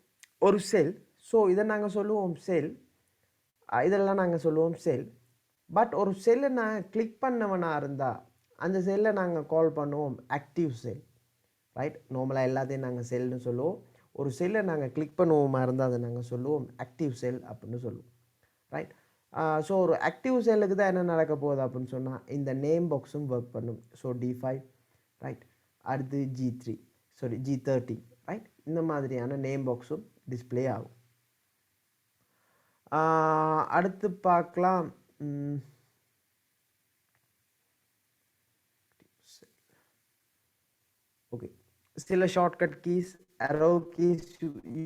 ஒரு செல். ஸோ இதை நாங்கள் சொல்லுவோம் செல், இதெல்லாம் நாங்கள் சொல்லுவோம் செல். பட் ஒரு செல்லை நான் கிளிக் பண்ணவனாக இருந்தால் அந்த செல்லை நாங்கள் கால் பண்ணுவோம் ஆக்டிவ் செல். ரைட் நார்மலாக எல்லாத்தையும் நாங்கள் செல்னு சொல்லுவோம். ஒரு செல்லை நாங்கள் கிளிக் பண்ணுவோமா இருந்தால் அதை நாங்கள் சொல்லுவோம் ஆக்டிவ் செல் அப்படின்னு சொல்லுவோம். ரைட் ஸோ ஒரு ஆக்டிவ் செல்லுக்கு தான் என்ன நடக்க போகுது அப்படின்னு சொன்னால் இந்த நேம் பாக்ஸும் ஒர்க் பண்ணும். ஸோ D5 ரைட் அடுத்து G3 சாரி G13 ரைட் இந்த மாதிரியான நேம் பாக்ஸும் டிஸ்பிளே ஆகும். அடுத்து பார்க்கலாம் ஓகே சில ஷார்ட்கட் கீஸ் அரோ கீஸ்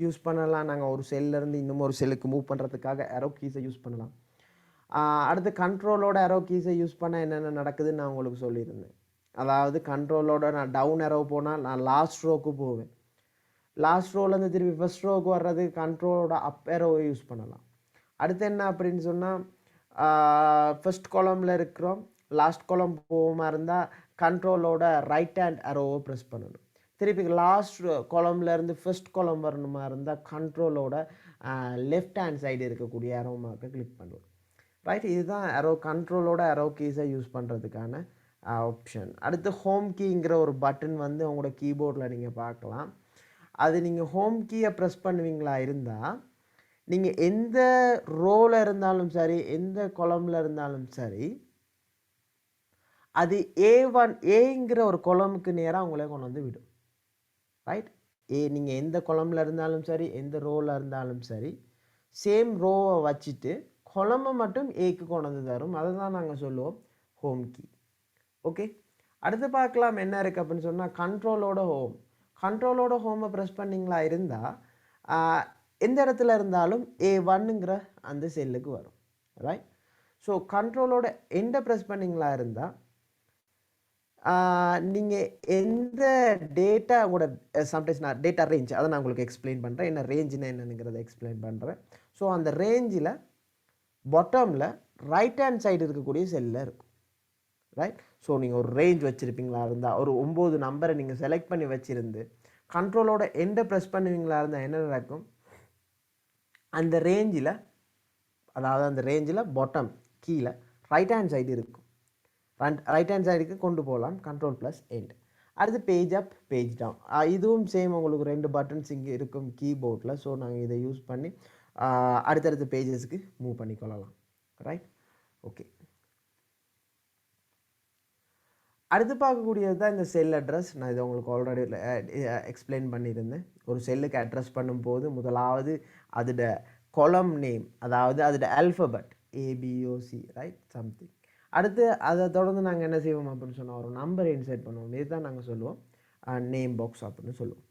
யூஸ் பண்ணலாம். நாங்கள் ஒரு செல்லேருந்து இன்னும் ஒரு செல்லுக்கு மூவ் பண்ணுறதுக்காக அரோ கீஸை யூஸ் பண்ணலாம். அடுத்து கண்ட்ரோலோட அரோ கீஸை யூஸ் பண்ணால் என்னென்ன நடக்குதுன்னு நான் உங்களுக்கு சொல்லியிருந்தேன். அதாவது கண்ட்ரோலோட நான் டவுன் அரோ போனால் நான் லாஸ்ட் ரோக்கு போவேன். லாஸ்ட் ரோலேருந்து திருப்பி ஃபர்ஸ்ட் ரோக்கு வர்றது கண்ட்ரோலோட அப் ஏரோவை யூஸ் பண்ணலாம். அடுத்து என்ன அப்படின்னு சொன்னால் ஃபர்ஸ்ட் காலமில் இருக்கிறோம் லாஸ்ட் காலம் போகாமல் இருந்தால் கண்ட்ரோலோட ரைட் ஹேண்ட் அரோவை ப்ரெஸ் பண்ணணும். திருப்பி லாஸ்ட் காலம்லேருந்து ஃபர்ஸ்ட் காலம் வரணுமா இருந்தால் கண்ட்ரோலோட லெஃப்ட் ஹேண்ட் சைடு இருக்கக்கூடிய அரோ மார்க்கை கிளிக் பண்ணுவோம். ரைட் இதுதான் அரோ கண்ட்ரோலோட அரோ கீஸை யூஸ் பண்ணுறதுக்கான ஆப்ஷன். அடுத்து ஹோம் கீங்கிற ஒரு பட்டன் வந்து உங்களோட கீபோர்டில் நீங்கள் பார்க்கலாம். அது நீங்கள் ஹோம் கீயை ப்ரெஸ் பண்ணுவீங்களா இருந்தால் நீங்கள் எந்த ரோவில் இருந்தாலும் சரி எந்த கொலமில் இருந்தாலும் சரி அது ஏங்கிற ஒரு கொலமுக்கு நேராக உங்களே கொண்டு வந்து விடும். ரைட் நீங்கள் எந்த கொலமில் இருந்தாலும் சரி எந்த ரோவில் இருந்தாலும் சரி சேம் ரோவை வச்சுட்டு கொலமை மட்டும் ஏக்கு கொண்டு வந்து தரும். அதை தான் நாங்கள் சொல்லுவோம் ஹோம் கீ. ஓகே அடுத்து பார்க்கலாம் என்ன இருக்குது அப்படின்னு சொன்னால் கண்ட்ரோலோட ஹோம். கண்ட்ரோலோட ஹோமை ப்ரெஸ் பண்ணிங்களா இருந்தால் எந்த இடத்துல இருந்தாலும் A1ங்கிற அந்த செல்லுக்கு வரும். ரைட் ஸோ கண்ட்ரோலோட எண்டை ப்ரெஸ் பண்ணிங்களா இருந்தால் நீங்கள் எந்த டேட்டா கூட சம்டைம்ஸ் நான் டேட்டா ரேஞ்ச் அதை நான் உங்களுக்கு எக்ஸ்பிளைன் பண்ணுறேன். என்ன ரேஞ்சுன்னா என்னங்கிறத எக்ஸ்பிளைன் பண்ணுறேன். ஸோ அந்த ரேஞ்சில் பாட்டமில் ரைட் ஹேண்ட் சைடு இருக்கக்கூடிய செல்லில் இருக்கும். ரைட் ஸோ நீங்கள் ஒரு ரேஞ்ச் வச்சுருப்பீங்களா இருந்தால் ஒரு 9 நம்பரை நீங்கள் செலக்ட் பண்ணி வச்சுருந்து கண்ட்ரோலோட எண்டை ப்ரெஸ் பண்ணுவீங்களா இருந்தால் என்ன நடக்கும் அந்த ரேஞ்சில் அதாவது அந்த ரேஞ்சில் பாட்டம் கீழே ரைட் ஹேண்ட் சைடு இருக்கும். ரைட் ஹேண்ட் சைடுக்கு கொண்டு போகலாம் கண்ட்ரோல் ப்ளஸ் எண்ட். அடுத்து பேஜ் அப் பேஜ் டவுன் இதுவும் சேம் உங்களுக்கு 2 பட்டன்ஸ் இங்கே இருக்கும் கீபோர்டில். ஸோ நாங்கள் இதை யூஸ் பண்ணி அடுத்தடுத்த பேஜஸ்க்கு மூவ் பண்ணிக்கொள்ளலாம். ரைட் ஓகே அடுத்து பார்க்கக்கூடியது தான் இந்த செல் அட்ரஸ். நான் இதை உங்களுக்கு ஆல்ரெடி எக்ஸ்பிளைன் பண்ணியிருந்தேன். ஒரு செல்லுக்கு அட்ரஸ் பண்ணும்போது முதலாவது அதோட கொலம் நேம் அதாவது அதோட ஆல்ஃபபெட் ABOC ரைட் சம்திங். அடுத்து அதை தொடர்ந்து நாங்கள் என்ன செய்வோம் அப்படின்னு சொன்னால் ஒரு நம்பரை இன்சர்ட் பண்ணுவோம். இது தான் நாங்கள் சொல்லுவோம் நேம் பாக்ஸ் அப்படின்னு சொல்லுவோம்.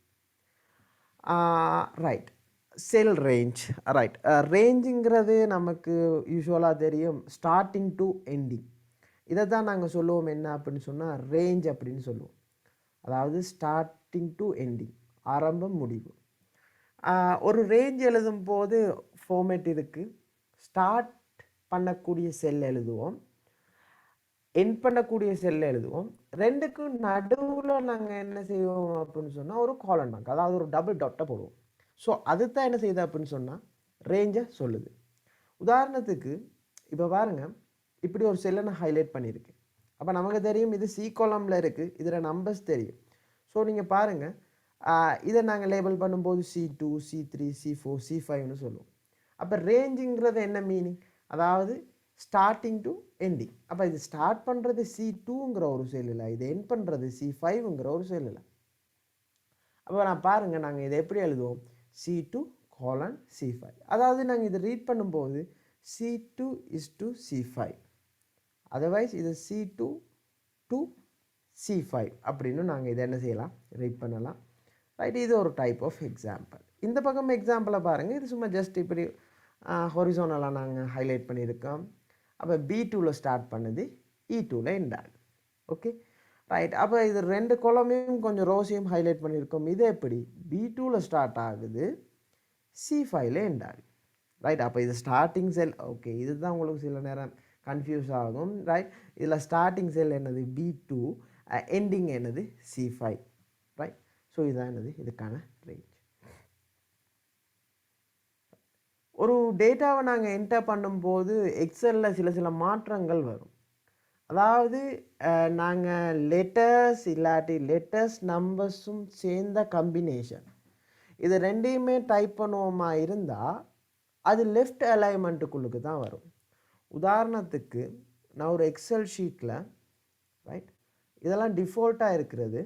ரைட் செல் ரேஞ்ச். ரைட் ரேஞ்சுங்கிறது நமக்கு யூஸ்வலாக தெரியும் ஸ்டார்டிங் டு எண்டிங். இதை தான் நாங்கள் சொல்லுவோம் என்ன அப்படின்னு சொன்னால் ரேஞ்ச் அப்படின்னு சொல்லுவோம். அதாவது ஸ்டார்டிங் டு எண்டிங் ஆரம்பம் முடிவு. ஒரு ரேஞ்ச் எழுதும் போது ஃபார்மேட் இருக்குது. ஸ்டார்ட் பண்ணக்கூடிய செல் எழுதுவோம், எண்ட் பண்ணக்கூடிய செல் எழுதுவோம். ரெண்டுக்கும் நடுவில் நாங்கள் என்ன செய்வோம் அப்படின்னு சொன்னால் ஒரு காலன் மார்க் அதாவது ஒரு டபுள் டாட்டை போடுவோம். ஸோ அதுதான் என்ன செய்யுது அப்படின்னு சொன்னால் ரேஞ்சை சொல்லுது. உதாரணத்துக்கு இப்போ பாருங்கள் இப்படி ஒரு செல்லை நான் ஹைலைட் பண்ணியிருக்கேன். அப்போ நமக்கு தெரியும் இது சி காலமில் இருக்குது, இதில் நம்பர்ஸ் தெரியும். ஸோ நீங்கள் பாருங்கள், இதை நாங்கள் லேபிள் பண்ணும்போது C2 C3 C4 C5ன்னு சொல்லுவோம். அப்போ ரேஞ்சுங்கிறது என்ன மீனிங், அதாவது ஸ்டார்டிங் டு எண்டிங். அப்போ இது ஸ்டார்ட் பண்ணுறது C2ங்கிற ஒரு செல்லில், இது எண்ட் பண்ணுறது C5ங்கிற ஒரு செல்லில். அப்போ நான் பாருங்கள், நாங்கள் இதை எப்படி எழுதுவோம், C2 C5. அதாவது நாங்கள் இதை ரீட் பண்ணும்போது C2 C5, அதர்வைஸ் இது C2 to C5 அப்படின்னு நாங்கள் இதை என்ன செய்யலாம், ரீட் பண்ணலாம். ரைட், இது ஒரு டைப் ஆஃப் எக்ஸாம்பிள். இந்த பக்கம் எக்ஸாம்பிளை பாருங்கள், இது சும்மா ஜஸ்ட் இப்படி ஹொரிசோனலாக நாங்கள் ஹைலைட் பண்ணியிருக்கோம். அப்போ B2வில் ஸ்டார்ட் பண்ணுது, E2வில் எண்ட் ஆகுது. ஓகே ரைட், அப்போ இது ரெண்டு காலமையும் கொஞ்சம் ரோஸையும் ஹைலைட் பண்ணியிருக்கோம். இது எப்படி B2வில் ஸ்டார்ட் ஆகுது, C5வில் எண்ட் ஆகுது. ரைட், அப்போ இது ஸ்டார்டிங் செல். ஓகே, இதுதான் உங்களுக்கு சில நேரம் கன்ஃபியூஸ் ஆகும். ரைட், இதில் ஸ்டார்டிங் செல் என்னது B2, எண்டிங் என்னது C5. ரைட், ஸோ இதுதான் என்னது இதுக்கான ரேஞ்ச். ஒரு டேட்டாவை நாங்கள் என்டர் பண்ணும்போது எக்ஸலில் சில மாற்றங்கள் வரும். அதாவது நாங்கள் லெட்டர்ஸ் இல்லாட்டி லெட்டர்ஸ் நம்பர்ஸும் சேர்ந்த கம்பினேஷன், இது ரெண்டையுமே டைப் பண்ணுவோமா இருந்தால் அது லெஃப்ட் அலைன்மெண்ட்டுக்குள்ளுக்கு தான் வரும். உதாரணத்துக்கு நான் ஒரு எக்ஸல் ஷீட்டில், ரைட், இதெல்லாம் டிஃபால்ட்டாக இருக்கிறது.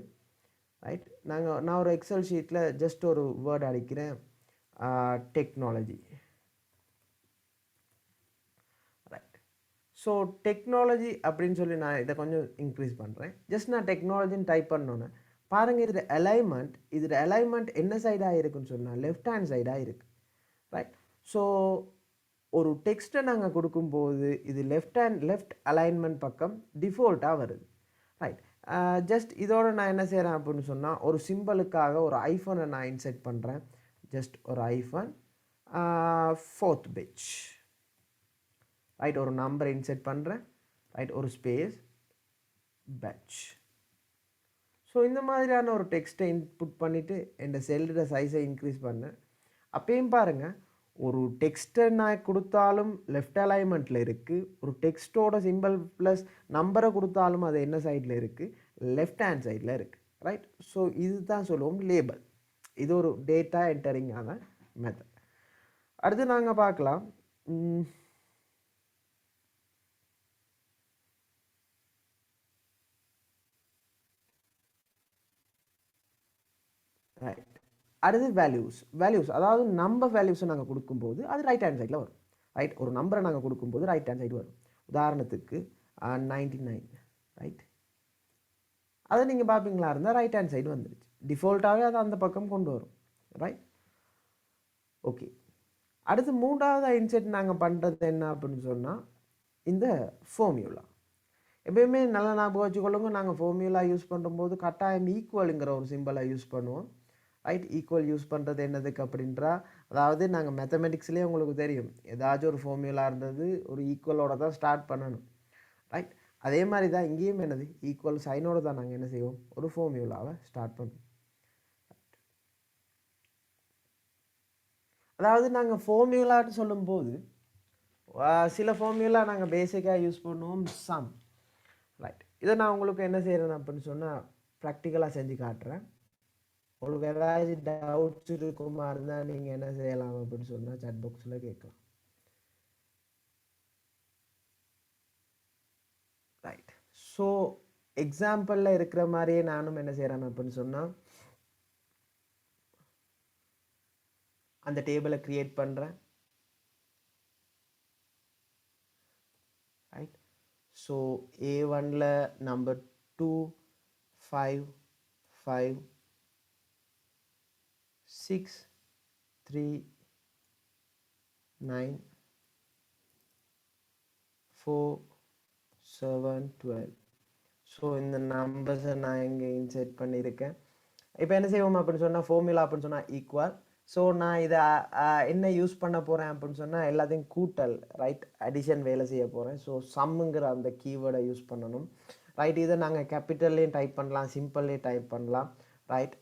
ரைட், நான் ஒரு எக்ஸல் ஷீட்டில் ஜஸ்ட் ஒரு வேர்டு அடிக்கிறேன், டெக்னாலஜி. ரைட், ஸோ டெக்னாலஜி அப்படின்னு சொல்லி நான் இதை கொஞ்சம் இன்க்ரீஸ் பண்ணுறேன். ஜஸ்ட் நான் டெக்னாலஜின்னு டைப் பண்ணோன்னே பாருங்கள், இதில் அலைன்மெண்ட் என்ன சைடாக இருக்குன்னு சொன்னால் லெஃப்ட் ஹேண்ட் சைடாக இருக்குது. ரைட், ஸோ ஒரு டெக்ஸ்ட்டை நாங்கள் கொடுக்கும்போது இது லெஃப்ட் அலைன்மெண்ட் பக்கம் டிஃபால்ட்டாக வருது. ரைட், ஜஸ்ட் இதோட நான் என்ன செய்கிறேன் அப்படின்னு சொன்னால், ஒரு சிம்பிளுக்காக ஒரு ஐஃபோனை நான் இன்செர்ட் பண்ணுறேன். ஜஸ்ட் ஒரு ஐஃபோன் 4th பேஜ். ரைட், ஒரு நம்பரை இன்செர்ட் பண்ணுறேன். ரைட், ஒரு ஸ்பேஸ் பேட்ச். ஸோ இந்த மாதிரியான ஒரு டெக்ஸ்ட்டை இன்புட் பண்ணிவிட்டு இந்த செல்லோட சைஸை இன்க்ரீஸ் பண்ணேன். அப்பயும் பாருங்கள், ஒரு டெக்ஸ்ட்டை நான் கொடுத்தாலும் லெஃப்ட் அலைன்மெண்ட்டில் இருக்குது, ஒரு டெக்ஸ்ட்டோட சிம்பிள் ப்ளஸ் நம்பரை கொடுத்தாலும் அது என்ன சைடில் இருக்குது, லெஃப்ட் ஹேண்ட் சைடில் இருக்குது. ரைட், ஸோ இது தான் சொல்லுவோம் லேபிள். இது ஒரு டேட்டா என்டரிங்கான மெத்தட். அடுத்து நாங்கள் பார்க்கலாம், ரைட், அடுத்து வேல்யூஸ். அதாவது நம்பர் வேல்யூஸை நாங்கள் கொடுக்கும்போது அது ரைட் ஹேண்ட் சைடில் வரும். ரைட், ஒரு நம்பரை நாங்கள் கொடுக்கும்போது ரைட் ஹேண்ட் சைடு வரும். உதாரணத்துக்கு 99. ரைட், அதை நீங்கள் பார்ப்பீங்களா இருந்தால் ரைட் ஹேண்ட் சைடு வந்துடுச்சு. டிஃபால்ட்டாகவே அதை அந்த பக்கம் கொண்டு வரும். Right, okay. அடுத்து மூன்றாவது இன்செர்ட் நாங்கள் பண்ணுறது என்ன அப்படின்னு சொன்னால், இந்த ஃபார்முலா. எப்பயுமே நல்லா ஞாபகம் வச்சுக்கொள்ளுங்க, நாங்கள் ஃபார்முலா யூஸ் பண்ணும்போது கட்டாயம் ஈக்குவலுங்கிற ஒரு சிம்பிளை யூஸ் பண்ணுவோம். ரைட், ஈக்குவல் யூஸ் பண்ணுறது என்னதுக்கு அப்படின்றா, அதாவது நாங்கள் மேத்தமெட்டிக்ஸ்லேயே உங்களுக்கு தெரியும், ஏதாச்சும் ஒரு ஃபார்முலா இருந்தது ஒரு ஈக்குவலோட தான் ஸ்டார்ட் பண்ணணும். ரைட், அதே மாதிரி தான் இங்கேயும் என்னது ஈக்குவல் சைனோடு தான் நாங்கள் என்ன செய்வோம், ஒரு ஃபார்முலாவை ஸ்டார்ட் பண்ணுவோம். அதாவது நாங்கள் ஃபார்முலான்னு சொல்லும்போது சில ஃபார்முலா நாங்கள் பேசிக்காக யூஸ் பண்ணுவோம், சம். ரைட், இதை நான் உங்களுக்கு என்ன செய்கிறேன் அப்படின்னு சொன்னால் ப்ராக்டிக்கலாக செஞ்சு காட்டுறேன். உங்களுக்கு ஏதாச்சும் டவுட்ஸ் இருக்குமா இருந்தால் நீங்கள் என்ன செய்யலாம் அப்படின்னு சொன்னால் சாட் பாக்ஸில் கேட்கலாம். ரைட், ஸோ எக்ஸாம்பிளில் இருக்கிற மாதிரியே நானும் என்ன செய்கிறேன் அப்படின்னு சொன்னால் அந்த டேபிளை க்ரியேட் பண்ணுறேன். ரைட், ஸோ A1ல் நம்பர் 2 5 5 6 3 9 4 7 12. ஸோ இந்த நம்பர்ஸை நான் இங்கே இன்செர்ட் பண்ணியிருக்கேன். இப்போ என்ன செய்வோம் அப்படின்னு சொன்னால் ஃபார்முலா அப்படின்னு சொன்னால் ஈக்குவல். ஸோ நான் இதை என்ன யூஸ் பண்ண போகிறேன் அப்படின்னு சொன்னால் எல்லாத்தையும் கூட்டல், ரைட், அடிஷன் வேலை செய்ய போகிறேன். ஸோ சம்முங்கிற அந்த கீவேர்டை யூஸ் பண்ணணும். ரைட், இதை நாங்கள் கேபிட்டல்லையும் டைப் பண்ணலாம், சிம்பிள்லேயும் டைப் பண்ணலாம். ரைட்,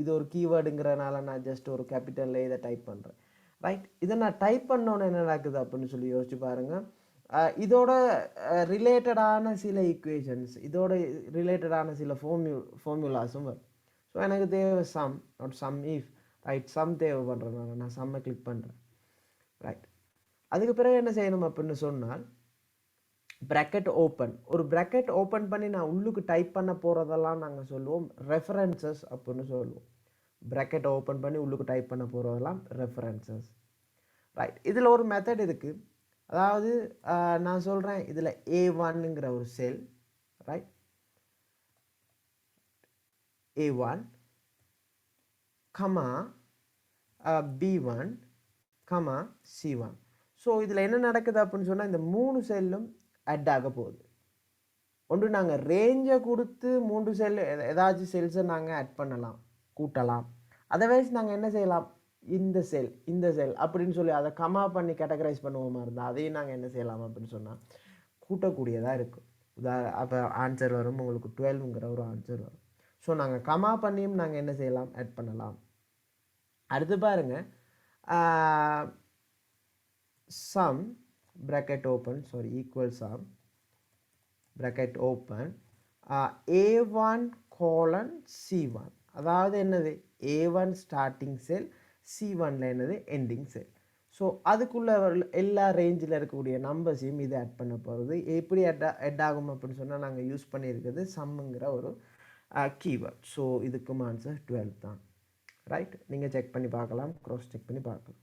இது ஒரு கீவேர்டுங்கிறனால நான் ஜஸ்ட் ஒரு கேபிட்டலில் இதை டைப் பண்ணுறேன். ரைட், இதை நான் டைப் பண்ணோன்னு என்ன நடக்குது அப்படின்னு சொல்லி யோசிச்சு பாருங்கள். இதோட ரிலேட்டடான சில ஈக்குவேஷன்ஸ், இதோட ரிலேட்டடான சில ஃபார்முலாஸும் வரும். ஸோ எனக்கு தேவை sum, not sum if. Right, sum தேவைப்படுறதுனால நான் சம்மை கிளிக் பண்ணுறேன். ரைட், அதுக்கு பிறகு என்ன செய்யணும் அப்படின்னு சொன்னால், ப்ராக்கெட் ஓப்பன். ஒரு ப்ராக்கெட் ஓப்பன் பண்ணி நான் உள்ளுக்கு டைப் பண்ண போகிறதெல்லாம் நாங்கள் சொல்லுவோம் ரெஃபரன்சஸ் அப்படின்னு சொல்லுவோம். ப்ராக்கெட் ஓப்பன் பண்ணி உள்ளுக்கு டைப் பண்ண போகிறதெல்லாம் ரெஃபரன்சஸ். ரைட், இதில் ஒரு மெத்தட் இருக்குது. அதாவது நான் சொல்கிறேன், இதில் A1ங்கிற ஒரு cell, right, A1, comma B1, comma C1. So இதில் என்ன நடக்குது அப்படின்னு சொன்னால், இந்த 3 செல்லும் அட் ஆக போகுது. ஒன்று நாங்கள் ரேஞ்சை கொடுத்து 3 செல் ஏதாச்சும் செல்ஸை நாங்கள் ஆட் பண்ணலாம், கூட்டலாம். அதர்வைஸ் நாங்கள் என்ன செய்யலாம், இந்த செல் அப்படின்னு சொல்லி அதை கமா பண்ணி கேட்டகரைஸ் பண்ணுவோமா இருந்தால் அதையும் நாங்கள் என்ன செய்யலாம் அப்படின்னு சொன்னால் கூட்டக்கூடியதாக இருக்கும். அப்போ ஆன்சர் வரும் உங்களுக்கு 12ங்கிற ஒரு ஆன்சர் வரும். ஸோ நாங்கள் கமா பண்ணியும் நாங்கள் என்ன செய்யலாம், ஆட் பண்ணலாம். அடுத்து பாருங்கள், sum bracket open, sorry, equal sum bracket open A1 colon C1. அதாவது என்னது, A1 ஸ்டார்டிங் செல், C1ல என்னது எண்டிங் செல். ஸோ அதுக்குள்ள எல்லா ரேஞ்சில் இருக்கக்கூடிய நம்பர்ஸையும் இது ஆட் பண்ண போகிறது. எப்படி அட் ஆகும் அப்படின்னு சொன்னால் நாங்கள் யூஸ் பண்ணியிருக்கிறது சம்முங்கிற ஒரு கீவேர்ட். ஸோ இதுக்கும் ஆன்சர் 12 தான். ரைட், நீங்கள் செக் பண்ணி பார்க்கலாம், க்ராஸ் செக் பண்ணி பார்க்கலாம்.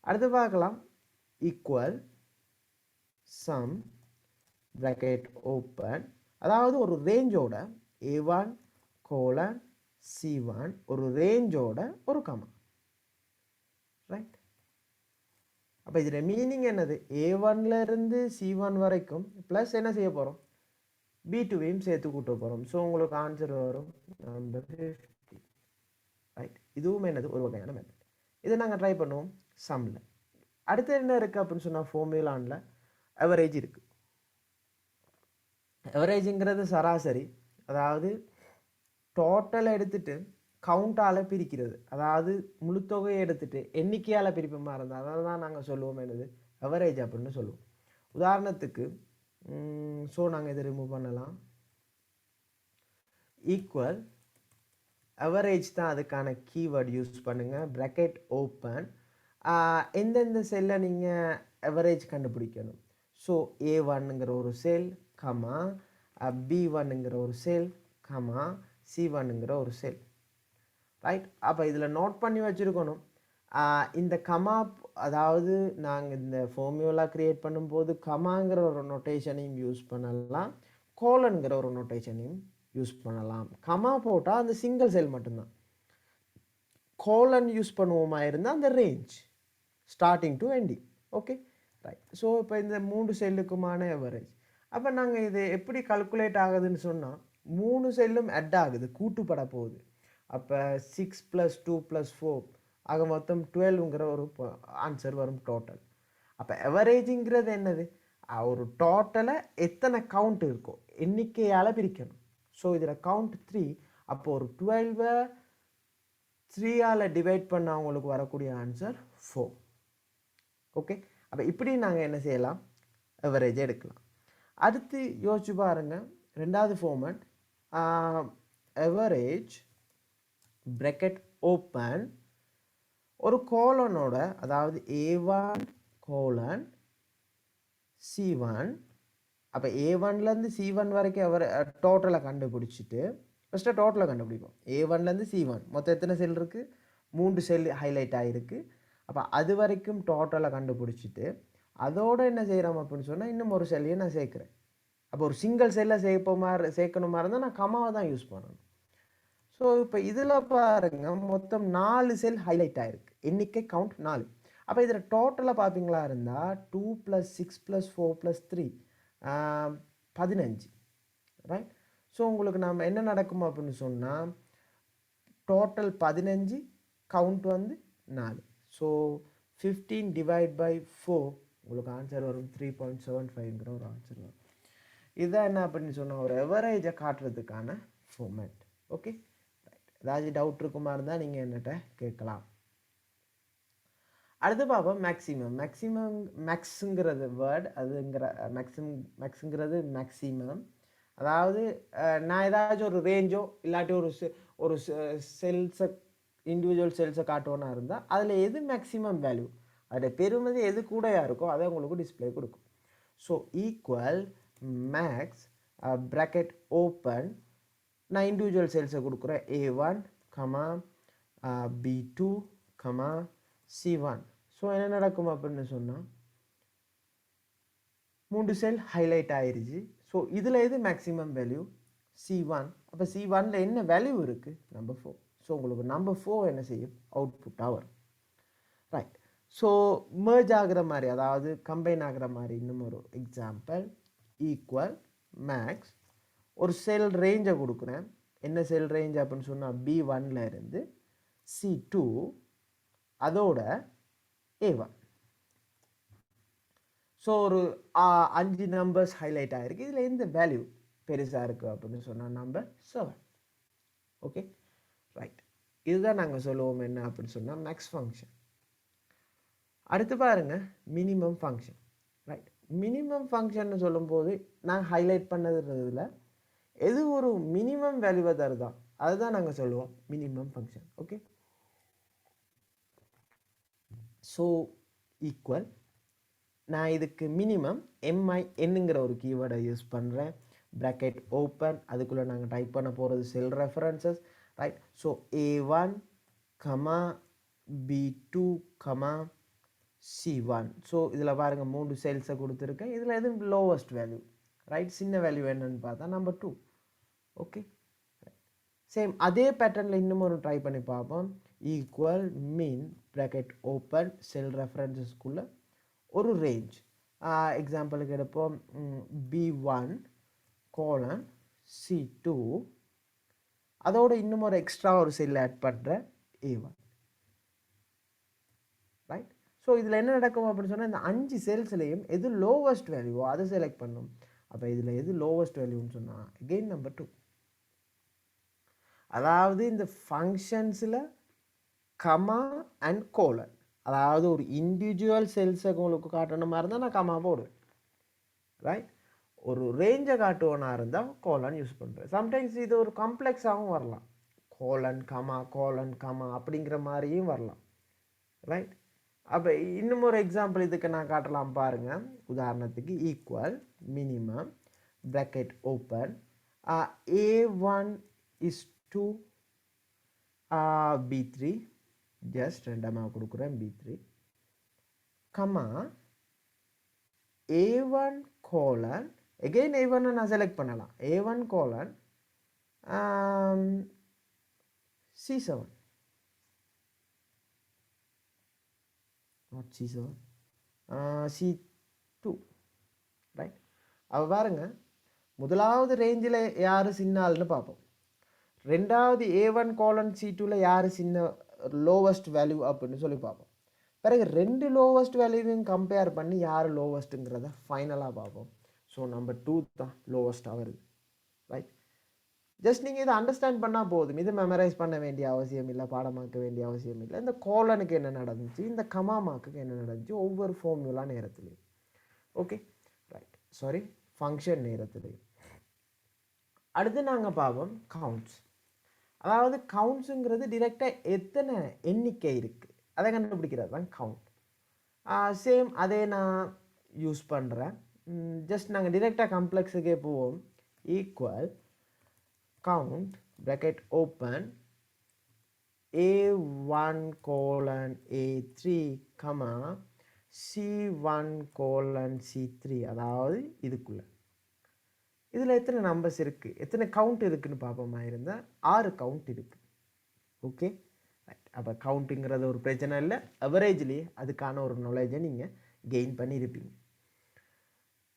அடுத்து பார்க்கலாம், ஈக்குவல் சம் ப்ராக்கெட் ஓப்பன். அதாவது ஒரு ரேஞ்சோட A1 கோலன் C1 ஒரு ரேஞ்சோட ஒரு கமா. ரைட், அப்போ இதில் மீனிங் என்னது, A1லேருந்து C1 வரைக்கும் ப்ளஸ் என்ன செய்ய போகிறோம், B2வையும் சேர்த்து கூட்ட போகிறோம். ஸோ உங்களுக்கு ஆன்சர் வரும் நம்பர் 50. ரைட், இதுவும் என்னது ஒரு வகையான மெத்தட். இதை நாங்கள் ட்ரை பண்ணுவோம் சம்மில். அடுத்து என்ன இருக்குது அப்படின்னு சொன்னால், ஃபார்முலானில் அவரேஜ் இருக்குது. அவரேஜுங்கிறது சராசரி, அதாவது டோட்டலை எடுத்துட்டு கவுண்டால் பிரிக்கிறது. அதாவது முழுத்தொகையை எடுத்துட்டு எண்ணிக்கையால் பிரிப்பமா இருந்தால் அதை தான் நாங்கள் சொல்லுவோம் என்னது, அவரேஜ் அப்படின்னு சொல்லுவோம். உதாரணத்துக்கு ஸோ நாங்கள் இதை ரிமூவ் பண்ணலாம். ஈக்குவல் அவரேஜ் தான் அதுக்கான கீவேர்ட் யூஸ் பண்ணுங்கள். ப்ராக்கெட் ஓப்பன், எந்தெந்த செல்லை நீங்கள் அவரேஜ் கண்டுபிடிக்கணும். ஸோ A1ங்கிற ஒரு செல், கமா B1ங்கிற ஒரு செல், கமா C1ங்கிற ஒரு செல். ரைட், அப்போ இதில் நோட் பண்ணி வச்சுருக்கணும் இந்த கமா. அதாவது நாங்கள் இந்த ஃபார்முலா க்ரியேட் பண்ணும்போது கமாங்கிற ஒரு நோட்டேஷனையும் யூஸ் பண்ணலாம், கோலன்கிற ஒரு நோட்டேஷனையும் யூஸ் பண்ணலாம். கமா போட்டால் அந்த சிங்கிள் செல் மட்டும்தான். கோலன் யூஸ் பண்ணுவோமா இருந்தால் அந்த range starting to ending. Okay, right. So இப்போ இந்த 3 செல்லுக்குமான எவரேஜ். அப்போ நாங்கள் இது எப்படி கல்குலேட் ஆகுதுன்னு சொன்னால், 3 செல்லும் அட் ஆகுது, கூட்டுப்பட போகுது. அப்போ 6 + 2 + 4 ஆக மொத்தம் 12ங்கிற ஒரு ஆன்சர் வரும் டோட்டல். அப்போ எவரேஜுங்கிறது என்னது, ஒரு டோட்டலை எத்தனை கவுண்ட் இருக்கோ எண்ணிக்கையால் பிரிக்கணும். ஸோ இதில் கவுண்ட் 3. அப்போ ஒரு 12 3ஆல் டிவைட் பண்ண அவங்களுக்கு வரக்கூடிய ஆன்சர் 4. ஓகே, அப்போ இப்படி நாங்கள் என்ன செய்யலாம், எவரேஜ் எடுக்கலாம். அடுத்து யோசிச்சு பாருங்கள், ரெண்டாவது ஃபார்மட், எவரேஜ் ப்ராக்கெட் ஓப்பன் ஒரு கோலனோட, அதாவது A1 கோலன் C1. அப்போ A1லேருந்து C1 வரைக்கும் டோட்டலை கண்டுபிடிச்சிட்டு ஃபஸ்ட்டு டோட்டலை கண்டுபிடிப்போம். A1லேருந்து C1 மொத்தம் எத்தனை செல் இருக்குது, 3 செல் ஹைலைட் ஆகிருக்கு. அப்போ அது வரைக்கும் டோட்டலை கண்டுபிடிச்சிட்டு அதோடு என்ன செய்கிறோம் அப்படின்னு சொன்னால், இன்னும் ஒரு செல்லையும் நான் சேர்க்குறேன். அப்போ ஒரு சிங்கிள் செல்லை சேர்க்கணுமா இருந்தால் நான் கமாவை தான் யூஸ் பண்ணணும். ஸோ இப்போ இதில் பாருங்கள், மொத்தம் 4 செல் ஹைலைட் ஆகிருக்கு, எண்ணிக்கை கவுண்ட் 4. அப்போ இதில் டோட்டலாக பார்ப்பீங்களா இருந்தால் 2 + 6 + 4 + 3 15. ரைட், ஸோ உங்களுக்கு நம்ம என்ன நடக்கும் அப்படின்னு சொன்னால், டோட்டல் 15, கவுண்ட் வந்து 4. ஸோ 15 / 4 உங்களுக்கு ஆன்சர் வரும் 3.75ங்கிற ஒரு ஆன்சர் வரும். இதுதான் என்ன அப்படின்னு சொன்னால் ஒரு எவரேஜை காட்டுறதுக்கான ஃபார்மேட். Okay, right. ஏதாச்சும் டவுட் இருக்குமா இருந்தால் நீங்கள் என்னட்ட கேட்கலாம். அடுத்து பார்ப்போம் மேக்ஸிமம். மேக்ஸுங்கிறது வேர்ட், அதுங்கிற மேக்ஸுங்கிறது மேக்ஸிமம். அதாவது நான் ஏதாச்சும் ஒரு ரேஞ்சோ இல்லாட்டி ஒரு செல்ஸை இண்டிவிஜுவல் செல்ஸை காட்டுவோன்னா இருந்தால் அதில் எது மேக்ஸிமம் வேல்யூ, அதோட பெருமதி எது கூடயாக இருக்கோ அதை உங்களுக்கு டிஸ்பிளே கொடுக்கும். So equal max bracket open, நான் இண்டிவிஜுவல் செல்ஸை கொடுக்குறேன் A1, B2, C1. ஸோ என்ன நடக்கும் அப்படின்னு சொன்னால் 3 செல் ஹைலைட் ஆயிருச்சு. ஸோ இதில் எது மேக்ஸிமம் வேல்யூ C1. அப்போ C1ல என்ன வேல்யூ இருக்குது நம்பர் 4. ஸோ உங்களுக்கு நம்பர் 4 என்ன செய்யும் அவுட்புட்டாக வரும். ரைட். ஸோ merge ஆகிற மாதிரி, அதாவது கம்பைன் ஆகிற மாதிரி இன்னும் ஒரு எக்ஸாம்பிள். ஈக்குவல் மேக்ஸ், ஒரு செல் ரேஞ்சை கொடுக்குறேன். என்ன செல் ரேஞ்ச் அப்படின்னு சொன்னால் B1ல இருந்து C2 அதோட A1. ஸோ ஒரு 5 நம்பர்ஸ் ஹைலைட் ஆகிருக்கு. இதில் எந்த வேல்யூ பெருசாக இருக்குது அப்படின்னு சொன்னால் நம்பர் 7. Okay right. இதுதான் நாங்கள் சொல்லுவோம் என்ன அப்படின்னு சொன்னால் மேக்ஸ் ஃபங்க்ஷன். அடுத்து பாருங்கள் minimum function. Right. Minimum function சொல்லும்போது நான் ஹைலைட் பண்ணதுல எது ஒரு மினிமம் வேல்யூவை தருதான் அதுதான் நாங்கள் சொல்லுவோம் minimum function. Okay. So equal, நான் இதுக்கு மினிமம் MINங்கிற ஒரு கீவேர்டை யூஸ் பண்ணுறேன். ப்ராக்கெட் ஓப்பன், அதுக்குள்ளே நாங்கள் டைப் பண்ண போகிறது cell references. Right. So A1, B2, C1. So இதில் பாருங்கள் 3 செல்ஸை கொடுத்துருக்கேன். இதில் எது லோவஸ்ட் வேல்யூ, ரைட், சின்ன வேல்யூ என்னன்னு பார்த்தா நம்பர் 2. ஓகே. சேம் அதே பேட்டர்னில் இன்னும் ஒரு ட்ரை பண்ணி பார்ப்போம். ஈக்குவல் மீன் ப்ராக்கெட் ஓப்பன் செல் ரெஃபரன்சஸ்க்குள்ளே ஒரு ரேஞ்ச். எக்ஸாம்பிளுக்கு எடுப்போம் B1, C2, அதோட இன்னும் ஒரு எக்ஸ்ட்ரா ஒரு செல் ஆட் பண்ணுற A1. ரைட். ஸோ இதில் என்ன நடக்கும் அப்படின்னு சொன்னால் இந்த 5 செல்ஸ்லையும் எது லோவஸ்ட் வேல்யூவோ அதை செலக்ட் பண்ணும். அப்போ இதில் எது லோவஸ்ட் வேல்யூன்னு சொன்னால் அகெயின் நம்பர் 2. அதாவது இந்த ஃபங்க்ஷன்ஸில் கமா அண்ட் கோலன், அதாவது ஒரு இண்டிவிஜுவல் செல்ஸை உங்களுக்கு காட்டணும் மாதிரி இருந்தால் நான் கமா போடுவேன். ரைட். ஒரு ரேஞ்சை காட்டுவோனா இருந்தால் கோலன் யூஸ் பண்ணுறேன். சம்டைம்ஸ் இது ஒரு காம்ப்ளெக்ஸாகவும் வரலாம், கோலன் கமா அப்படிங்கிற மாதிரியும் வரலாம். ரைட். அப்போ இன்னும் ஒரு எக்ஸாம்பிள் இதுக்கு நான் காட்டலாம் பாருங்கள். உதாரணத்துக்கு equal minimum bracket open A1 is to B3, just ரெண்டமாக கொடுக்குறேன் B3, A1 colon, again A1 நான் செலக்ட் பண்ணலாம், A1 colon C7, not C7, C2. Right. அப்போ பாருங்கள், முதலாவது ரேஞ்சில் யார் சின்னால்னு பார்ப்போம். ரெண்டாவது A1 கோலன் C2ல யார் சின்ன லோவஸ்ட் வேல்யூ அப்படின்னு சொல்லி பார்ப்போம். பிறகு 2 லோவஸ்ட் வேல்யூவையும் கம்பேர் பண்ணி யார் லோவஸ்ட்டுங்கிறத ஃபைனலாக பார்ப்போம். ஸோ நம்பர் 2 தான் லோவஸ்ட்டாக வருது. ரைட். ஜஸ்ட் நீங்கள் இதை அண்டர்ஸ்டாண்ட் பண்ணால் போதும். இதை மெமரைஸ் பண்ண வேண்டிய அவசியம் இல்லை, பாடமாக்க வேண்டிய அவசியம் இல்லை. இந்த கோலனுக்கு என்ன நடந்துச்சு, இந்த கமாமாக்கு என்ன நடந்துச்சு, ஒவ்வொரு ஃபார்முலா நேரத்துலையும். Okay right. சாரி, ஃபங்க்ஷன் நேரத்துலையும். அடுத்து நாங்கள் பார்ப்போம் கவுண்ட்ஸ். அதாவது கவுண்ட்ஸுங்கிறது டிரெக்டாக எத்தனை எண்ணிக்கை இருக்குது அதை கண்டுபிடிக்கிறது தான் கவுண்ட். சேம் அதே நான் யூஸ் பண்ணுறேன். ஜஸ்ட் நாங்கள் டிரெக்டாக காம்ப்ளெக்ஸுக்கே போவோம். Equal count bracket open A1 colon A3, C1 colon C3, அதாவது இதுக்குள்ளே இதில் எத்தனை நம்பர்ஸ் இருக்குது, எத்தனை கவுண்ட் இருக்குதுன்னு பார்ப்போமா இருந்தால் 6 கவுண்ட் இருக்குது. Okay right. அப்போ கவுண்ட்டுங்கிறது ஒரு பிரச்சனை இல்லை, அவரேஜ்லேயே அதுக்கான ஒரு நாலேஜை நீங்கள் கெயின் பண்ணியிருப்பீங்க.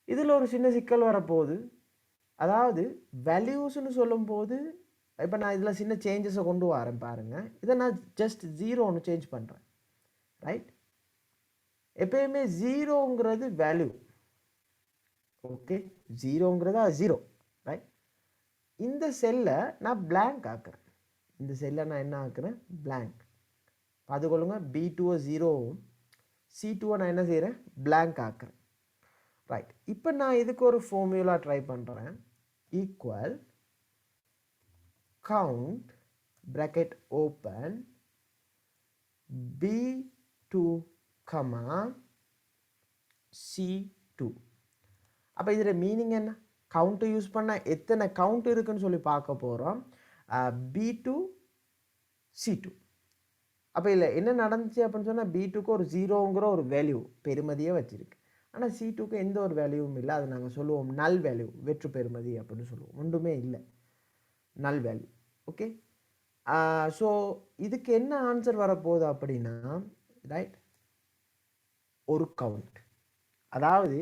இதில் ஒரு சின்ன சிக்கல் வரப்போகுது. அதாவது வேல்யூஸ்ன்னு சொல்லும்போது இப்போ நான் இதில் சின்ன சேஞ்சஸை கொண்டு வரேன் பாருங்கள். இதை நான் ஜஸ்ட் 0 சேஞ்ச் பண்ணுறேன். ரைட். எப்பயுமே 0ங்கிறது வேல்யூ. ஓகே, 0ங்கிறதா 0. ரைட். இந்த செல்லை நான் blank ஆக்குறேன். இந்த செல்லை நான் என்ன ஆக்குறேன், blank. பார்த்துக்கொள்ளுங்க, B2 0 C2 நான் என்ன செய்கிறேன், blank ஆக்குறேன். ரைட், இப்போ நான் இதுக்கு ஒரு ஃபார்முலா ட்ரை பண்ணுறேன். Equal count bracket open B2, C2. அப்போ இதில் மீனிங் என்ன, கவுண்ட்டு யூஸ் பண்ணால் எத்தனை கவுண்ட் இருக்குன்னு சொல்லி பார்க்க போகிறோம். B2 C2. அப்போ இல்லை என்ன நடந்துச்சு அப்படின்னு சொன்னால் B2க்கு ஒரு 0ங்கிற ஒரு வேல்யூ பெருமதியே வச்சுருக்கு. ஆனால் C2க்கு எந்த ஒரு வேல்யூவும் இல்லை. அது நாங்கள் சொல்லுவோம் நல் வேல்யூ, வெற்று பெருமதி அப்படின்னு சொல்லுவோம். ஒன்றுமே இல்லை, நல் வேல்யூ. ஓகே, ஸோ இதுக்கு என்ன ஆன்சர் வரப்போகுது அப்படின்னா, ரைட், ஒரு கவுண்ட், அதாவது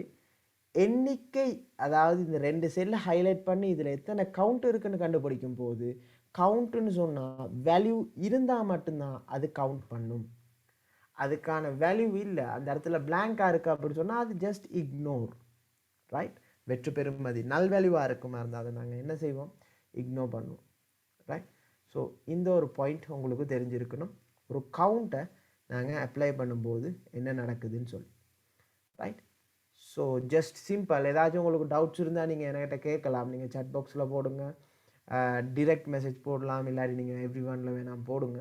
எண்ணிக்கை, அதாவது இந்த 2 செல்லை ஹைலைட் பண்ணி இதில் எத்தனை கவுண்ட் இருக்குன்னு கண்டுபிடிக்கும் போது, கவுண்ட்டுன்னு சொன்னால் வேல்யூ இருந்தால் மட்டும்தான் அது கவுண்ட் பண்ணும். அதுக்கான வேல்யூ இல்லை, அந்த இடத்துல பிளாங்காக இருக்குது அப்படின்னு சொன்னால் அது ஜஸ்ட் இக்னோர். ரைட், வெற்று பெறுமதி நல் வேல்யூவாக இருக்குமா இருந்தால் அதை நாங்கள் என்ன செய்வோம், இக்னோர் பண்ணுவோம். ரைட், ஸோ இந்த ஒரு பாயிண்ட் உங்களுக்கு தெரிஞ்சிருக்கணும். ஒரு கவுண்ட்டை நாங்கள் அப்ளை பண்ணும்போது என்ன நடக்குதுன்னு சொல்லி. Right, so just simple. ஏதாச்சும் உங்களுக்கு டவுட்ஸ் இருந்தால் நீங்கள் என்கிட்ட கேட்கலாம். நீங்கள் சாட் பாக்ஸில் போடுங்க, டிரெக்ட் மெசேஜ் போடலாம், இல்லாட்டி நீங்கள் எவ்ரி1ல வேணாம் போடுங்க.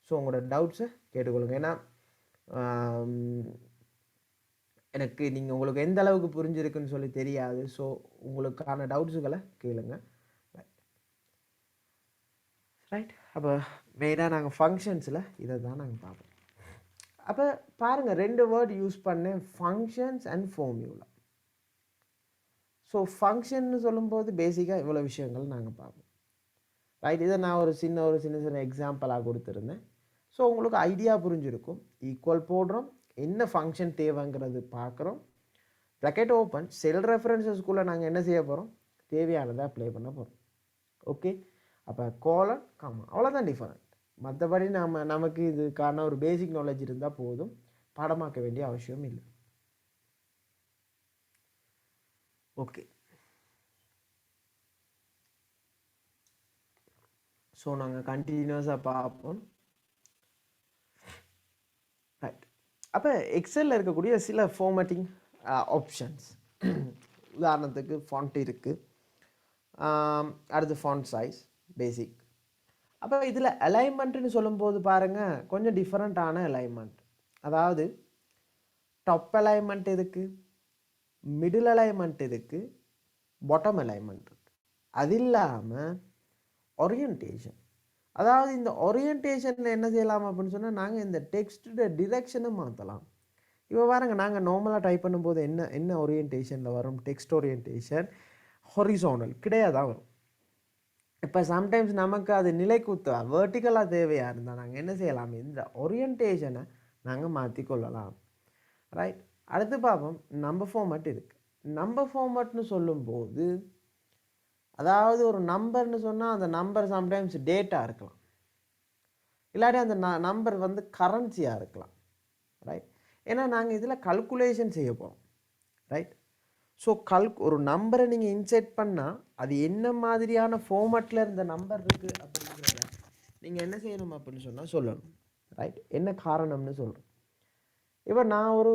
ஸோ உங்களோட டவுட்ஸை கேட்டுக்கொள்ளுங்க. ஏன்னா எனக்கு நீங்கள் உங்களுக்கு எந்த அளவுக்கு புரிஞ்சிருக்குன்னு சொல்லி தெரியாது. ஸோ உங்களுக்கான டவுட்ஸுகளை கேளுங்க. ரைட், அப்போ மெயினாக நாங்கள் ஃபங்க்ஷன்ஸில் இதை தான் நாங்கள் பார்ப்போம். அப்போ பாருங்கள், 2 வேர்ட் யூஸ் பண்ணேன், ஃபங்க்ஷன்ஸ் அண்ட் ஃபார்முலா. ஸோ ஃபங்க்ஷன்னு சொல்லும்போது பேசிக்காக இவ்வளோ விஷயங்கள் நாங்கள் பார்ப்போம். ரைட், இதை நான் ஒரு சின்ன எக்ஸாம்பிளாக கொடுத்துருந்தேன். ஸோ உங்களுக்கு ஐடியா புரிஞ்சிருக்கும். ஈக்குவல் போடுறோம், என்ன ஃபங்க்ஷன் தேவைங்கிறது பார்க்குறோம், ப்ராக்கெட் ஓப்பன், செல் ரெஃபரன்சஸ்குள்ளே நாங்கள் என்ன செய்ய போகிறோம், தேவையானதை அப்ளை பண்ண போகிறோம். ஓகே, அப்போ கோலன் காமா, அவ்வளோதான் டிஃபரெண்ட். மற்றபடி நமக்கு இதுக்கான ஒரு பேசிக் நாலேஜ் இருந்தால் போதும், பாடமாக்க வேண்டிய அவசியம் இல்லை. ஓகே, ஸோ நாங்கள் கண்டினியூஸாக பார்ப்போம். ரைட், அப்போ எக்ஸலில் இருக்கக்கூடிய சில ஃபார்மேட்டிங் ஆப்ஷன்ஸ், உதாரணத்துக்கு ஃபாண்ட் இருக்குது, அடுத்து ஃபாண்ட் சைஸ், பேசிக். அப்போ இதில் அலைன்மெண்ட்டுன்னு சொல்லும்போது பாருங்கள், கொஞ்சம் டிஃப்ரெண்ட்டான அலைன்மெண்ட். அதாவது டாப் அலைன்மெண்ட் இருக்குது, மிடில் அலைன்மெண்ட் இருக்குது, பாட்டம் அலைன்மெண்ட் இருக்குது. அது இல்லாமல் ஓரியன்டேஷன், அதாவது இந்த ஓரியன்டேஷனில் என்ன செய்யலாம் அப்படின்னு சொன்னால், நாங்கள் இந்த டெக்ஸ்ட்டோட டிரெக்ஷனை மாற்றலாம். இப்போ பாருங்க, நாங்கள் நார்மலாக டைப் பண்ணும்போது என்ன ஓரியன்டேஷனில் வரும், டெக்ஸ்ட் ஓரியன்டேஷன் ஹொரிசோனல் கிடையாது தான் வரும். இப்போ சம்டைம்ஸ் நமக்கு அது நிலைக்குத்தா வேர்ட்டிக்கலாக தேவையாக இருந்தால் நாங்கள் என்ன செய்யலாம், இந்த ஓரியன்டேஷனை நாங்கள் மாற்றிக்கொள்ளலாம். ரைட், அடுத்து பார்ப்போம், நம்பர் ஃபார்மேட் இருக்குது. நம்பர் ஃபார்மேட்னு சொல்லும்போது, அதாவது ஒரு நம்பர்னு சொன்னால் அந்த நம்பர் சம்டைம்ஸ் டேட்டாக இருக்கலாம், இல்லாட்டி அந்த நம்பர் வந்து கரன்சியாக இருக்கலாம். ரைட், ஏன்னா நாங்கள் இதில் கல்குலேஷன் செய்ய போகிறோம். ரைட், ஸோ ஒரு நம்பரை நீங்கள் இன்செர்ட் பண்ணால் அது என்ன மாதிரியான ஃபார்மேட்டில் இருந்த நம்பர் இருக்குது அப்படிங்கிறத நீங்கள் என்ன செய்யணும் அப்படின்னு சொன்னால் சொல்லணும். ரைட், என்ன காரணம்னு சொல்கிறோம். இப்போ நான் ஒரு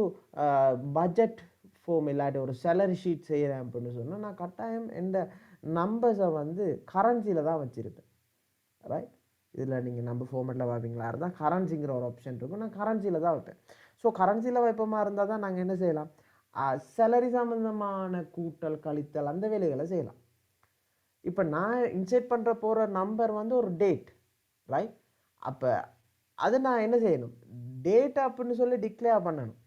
பட்ஜெட் ஃபார்ம் இல்லாட்டி ஒரு சேலரி ஷீட் செய்கிறேன் அப்படின்னு சொன்னால், நான் கட்டாயம் இந்த நம்பர்ஸை வந்து கரன்சியில் தான் வச்சுருப்பேன். ரைட், இதில் நீங்கள் நம்பர் ஃபார்மேட்டில் பார்ப்பீங்களா இருந்தால் கரன்சிங்கிற ஒரு ஆப்ஷன் இருக்கும், நான் கரன்சியில் தான் வைப்பேன். ஸோ கரன்சியில் வைப்போமா இருந்தால் தான் நாங்கள் என்ன செய்யலாம், சேலரி சம்மந்தமான கூட்டல் கழித்தல் அந்த வேலைகளை செய்யலாம். இப்போ நான் இன்செர்ட் பண்ணுற போகிற நம்பர் வந்து ஒரு டேட். ரைட், அப்போ அது நான் என்ன செய்யணும், டேட் அப்படின்னு சொல்லி டிக்ளேர் பண்ணணும்.